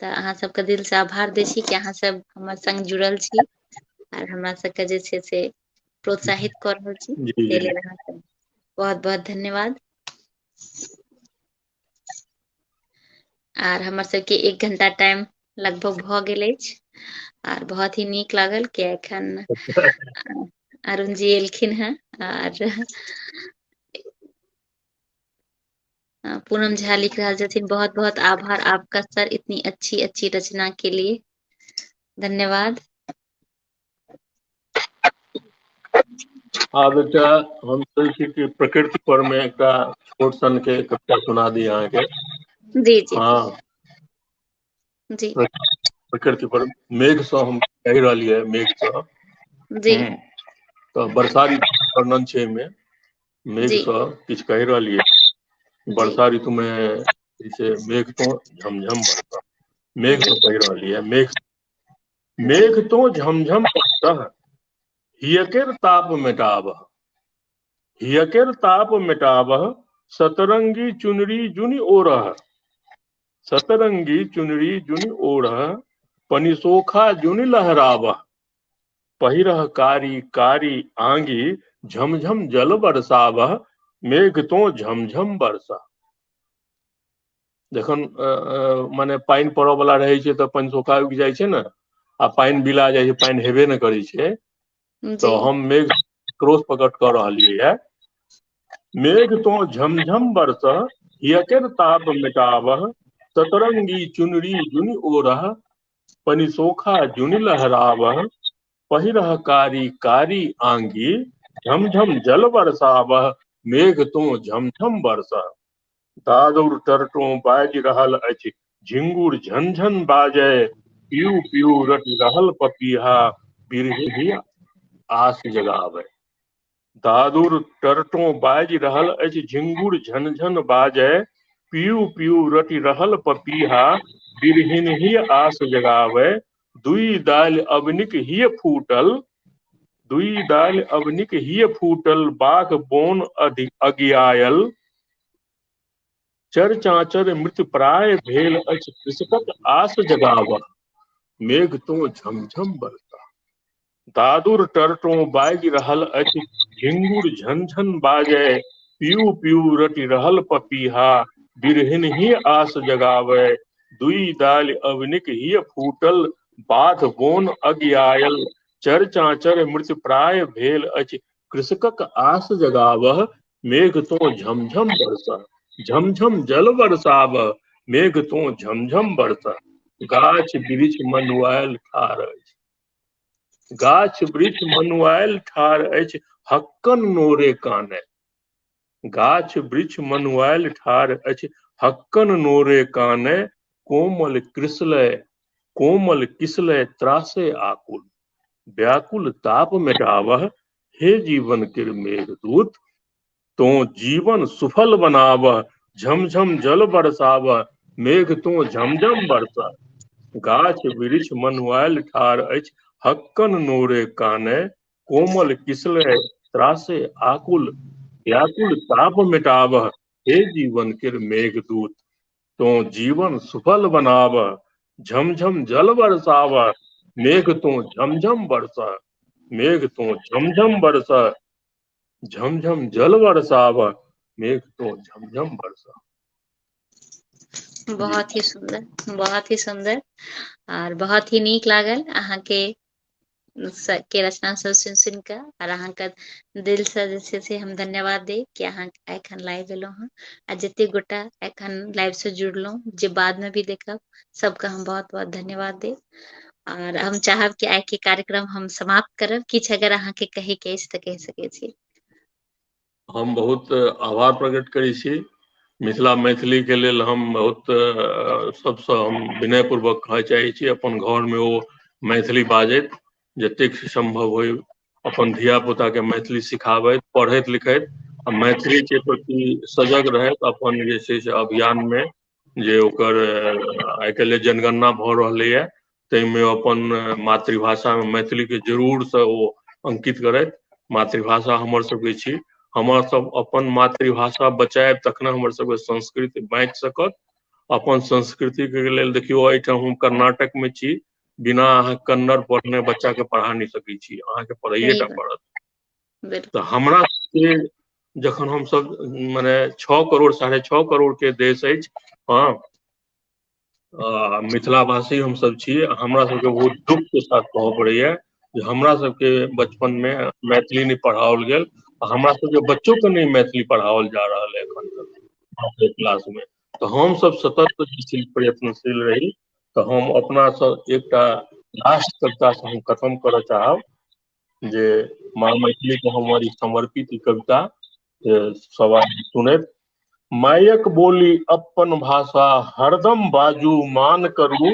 तऽ अहाँ सबके दिल से आभार दै छी कि अहाँ सब हमर संग जुड़ल छी, आर हमरा सबके जे छै से प्रोत्साहित कऽ रहल छी, जी ताहि जी लेल अहाँके बहुत बहुत धन्यवाद। आर हमर सबके 1 घंटा टाइम लगभग भऽ गेल अछि, और बहुत ही नीक लागल कि एखन अरुण जी एलखिन हैं और पूनम झा लिख रहा छथिन बहुत बहुत आभार आपका सर इतनी अच्छी अच्छी रचना के लिए धन्यवाद। आब एकटा हम सोचै छी कि प्रकृति पर में एकटा छोट सन के कविता सुना दी अहाँ के। जी जी हाँ जी प्रकृति पर मेघ से हम कहि रहलियै मेघ से जी तो वर्षा ऋतु वर्णन छै में मेघ जी से किछु कहि रहलियै जी वर्षा ऋतु में जैसे मेघ तो झमझम बरसा मेघ जी तो कहि रहलियै मेघ तो झमझम बरसह हियकेर ताप मिटाबह हियकेर ताप मिटाबह सतरंगी चुनरी जुनि ओढ़ह सतरंगी चुनरी जुनि ओढ़ह पनिसोखा जुनि लहराबह पहिरह कारी कारी आंगी झमझम जल बरसाबह मेघ तो झमझम बरसा। जखन माने पानि पड़ऽ वाला रहै छै तऽ पनिसोखा उगि जाइ छै ने आ पानि बिला जाइ छै पानि हेबे नहि करै छै जी तऽ हम मेघ क्रोश प्रकट कऽ रहलियै है मेघ तो झमझम बरसह हियकेर ताप मिटाबह सतरंगी चुनरी जुनि ओढ़ह पनिसोखा जुनि लहराबह पहिरह कारी कारी आंगी झमझम जल बरसाबह मेघ तो झमझम बरसह। दादुर टरटों बाजि रहल अछि झिंगुर झनझन बाजय पियू पियू रटि रहल पपीहा बिरही आस जगावै। दादुर टरटों बाजि रहल अछि झिंगुर झनझन बाजय पियू पियू रटि रहल पपीहा बिरहिनहि आस जगावै। दुई दालि अबनिक हिय फूटल दुई दालि अबनिक हिय फूटल बाघ बोन अगियायल चर चाँचर मृत प्राय भेल अछि कृषकक आस जगावह मेघ तो झमझम बरसा। दादुर टरटों बाजि रहल अछि झिंगुर झनझन बाजय पियू पियू रटि रहल पपीहा बिरहिनहि आस जगावै। दुई दालि अबनिक हिय फूटल बाध बोन अगियायल चर चाँचर मृत प्राय भेल अछि कृषकक आस जगावह मेघ तो झमझम बरसा। झमझम जल बरसाबह मेघ तो झमझम बरसा। गाछ वृक्ष मनुआयल ठाढ़ अछि गाछ वृक्ष मनुआयल ठाढ़ अछि हक्कन नोरे कानय गाछ वृक्ष मनुआयल ठाढ़ अछि हक्कन नोरे कानय कोमल किसलय त्रासय आकुल व्याकुल ताप मिटावह हे जीवन के मेघदूत तो जीवन सुफल बनावह झमझम जल बरसावह मेघ तो झमझम बरसा। गाछ वृक्ष मनुआयल ठाढ़ अछि हक्कन नोरे कानय कोमल किसलय त्रासय आकुल व्याकुल ताप मिटावह हे जीवन के मेघदूत तो जीवन सुफल बनावह झमझम जल बरसावह मेघ तो झमझम बरसा मेघ तो झमझम बरसा झमझम जल बरसावह मेघ तो झमझम बरसा। बहुत ही सुंदर और बहुत ही नीक लागल अहाँ के रचना सब सुन के और अहाँ के दिल से जे छै से हम धन्यवाद देब कि अहाँ एखन लाइव एलहुं हँ आ जते गोटा एखन लाइव से जुड़लहुं जे बाद में भी देखब सबके हम बहुत बहुत धन्यवाद देब और हम चाहब कि आइ के कार्यक्रम हम समाप्त करब किछु अगर अहाँ के कहे के अछि तऽ कहि सकै छी। हम बहुत आभार प्रकट करै छी मिथिला मैथिली के लेल हम बहुत सबसँ हम विनयपूर्वक कहय चाहै छी अपन घरमे ओ मैथिली बाजैत जतेक संभव होय अपन धिया पुता के मैथिली सिखाबैत पढ़ैत लिखैत आ मैथिली के प्रति सजग रहैत अपन जे छै से अभियान में जे ओकर आइ काल्हि जनगणना भऽ रहलैए ताहिमे अपन मातृभाषा में मैथिली के जरूर से ओ अंकित करैत मातृभाषा हमर सबके छी हमर सब अपन मातृभाषा बचायब तखने हमर सबके संस्कृति बाँचि सकत। अपन संस्कृति के लेल देखियौ एहिठाम हम कर्नाटक में छी बिना अहाँ कन्नड़ पढ़ने बच्चा के पढ़ा नहि सकै छी अहाँके पढ़ैए सही टा बात पड़त। तऽ बिल्कुल हमरा सबके जखन हमसब माने 6 करोड़ 6.5 करोड़ के देश अछि हाँ मिथिलावासी हम सब छी, हमरा सबके बहुत दुख के साथ कहऽ पड़ैया जे हमरा सबके बचपन में मैथिली नहीं पढ़ाओल गेल, हमरा सबके बच्चों के नहीं मैथिली पढ़ाओल जा रहल है एखन तक क्लास में। तो हम सब सतत प्रयत्नशील रही। तो हम अपना सब एकटा लास्ट कविता से हम खत्म करऽ चाहब जे माँ मैथिली को हमारी समर्पित ई कविता सवाल सुनैत। मायक बोली अपन भाषा हरदम बाजू मान करू,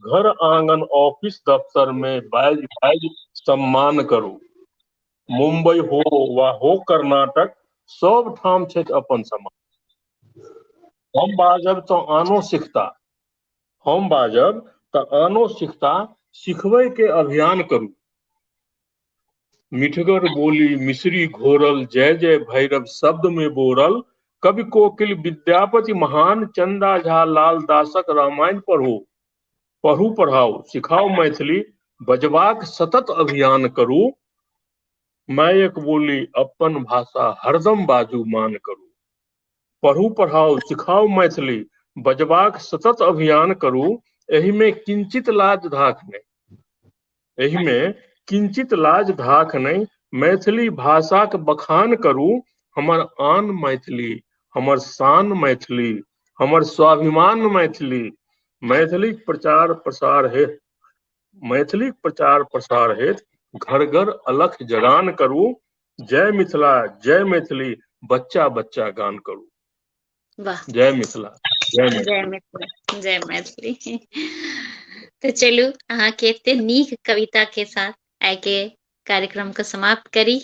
घर आंगन ऑफिस दफ्तर में बाज बाज सम्मान करू। मुंबई हो वा हो कर्नाटक सब ठाम छै अपन समान। हम बाजब तो आनो सिखता, हम बाजब तो आनो सिखता, सिखबै के अभियान करू। मिठगर बोली मिश्री घोरल, जय जय भैरव शब्द में बोरल, कवि कोकिल विद्यापति महान, चंदा झा लाल दासक रामायण पढ़ो। पढ़ू पढ़ाओ सिखाओ मैथिली, बजबाक सतत अभियान करू। मायक बोली अपन भाषा हरदम बाजू मान करू। पढ़ू पढ़ाओ सिखाओ मैथिली, बजबाक सतत अभियान करू। एहि में किंचित लाज धाक नहीं, एहि में किंचित लाज धाक नहीं, मैथिली भाषा के बखान करू। हमर आन मैथिली, हमर शान मैथिली, हमर स्वाभिमान मैथिली। मैथिली प्रचार प्रसार हेतु, मैथिली प्रचार प्रसार हेतु घर घर अलख जगान करू। जय मिथिला जय मैथिली, बच्चा बच्चा गान करू। वाह, जय मिथिला जय मैथिली। जय मिथिला जय मैथिली। तो चलू अहाँ के एते नीक कविता के साथ आइ के कार्यक्रम को समाप्त करी।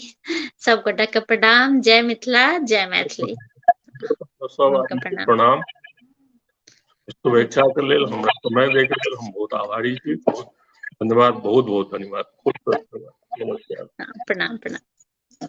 सब गोटा के प्रणाम। जय मिथिला जय मैथिली। सब आदमी के प्रणाम, शुभेच्छा के लेल, हमरा समय दे के लेल हम बहुत आभारी छी। धन्यवाद, बहुत बहुत धन्यवाद, नमस्कार। प्रणाम प्रणाम।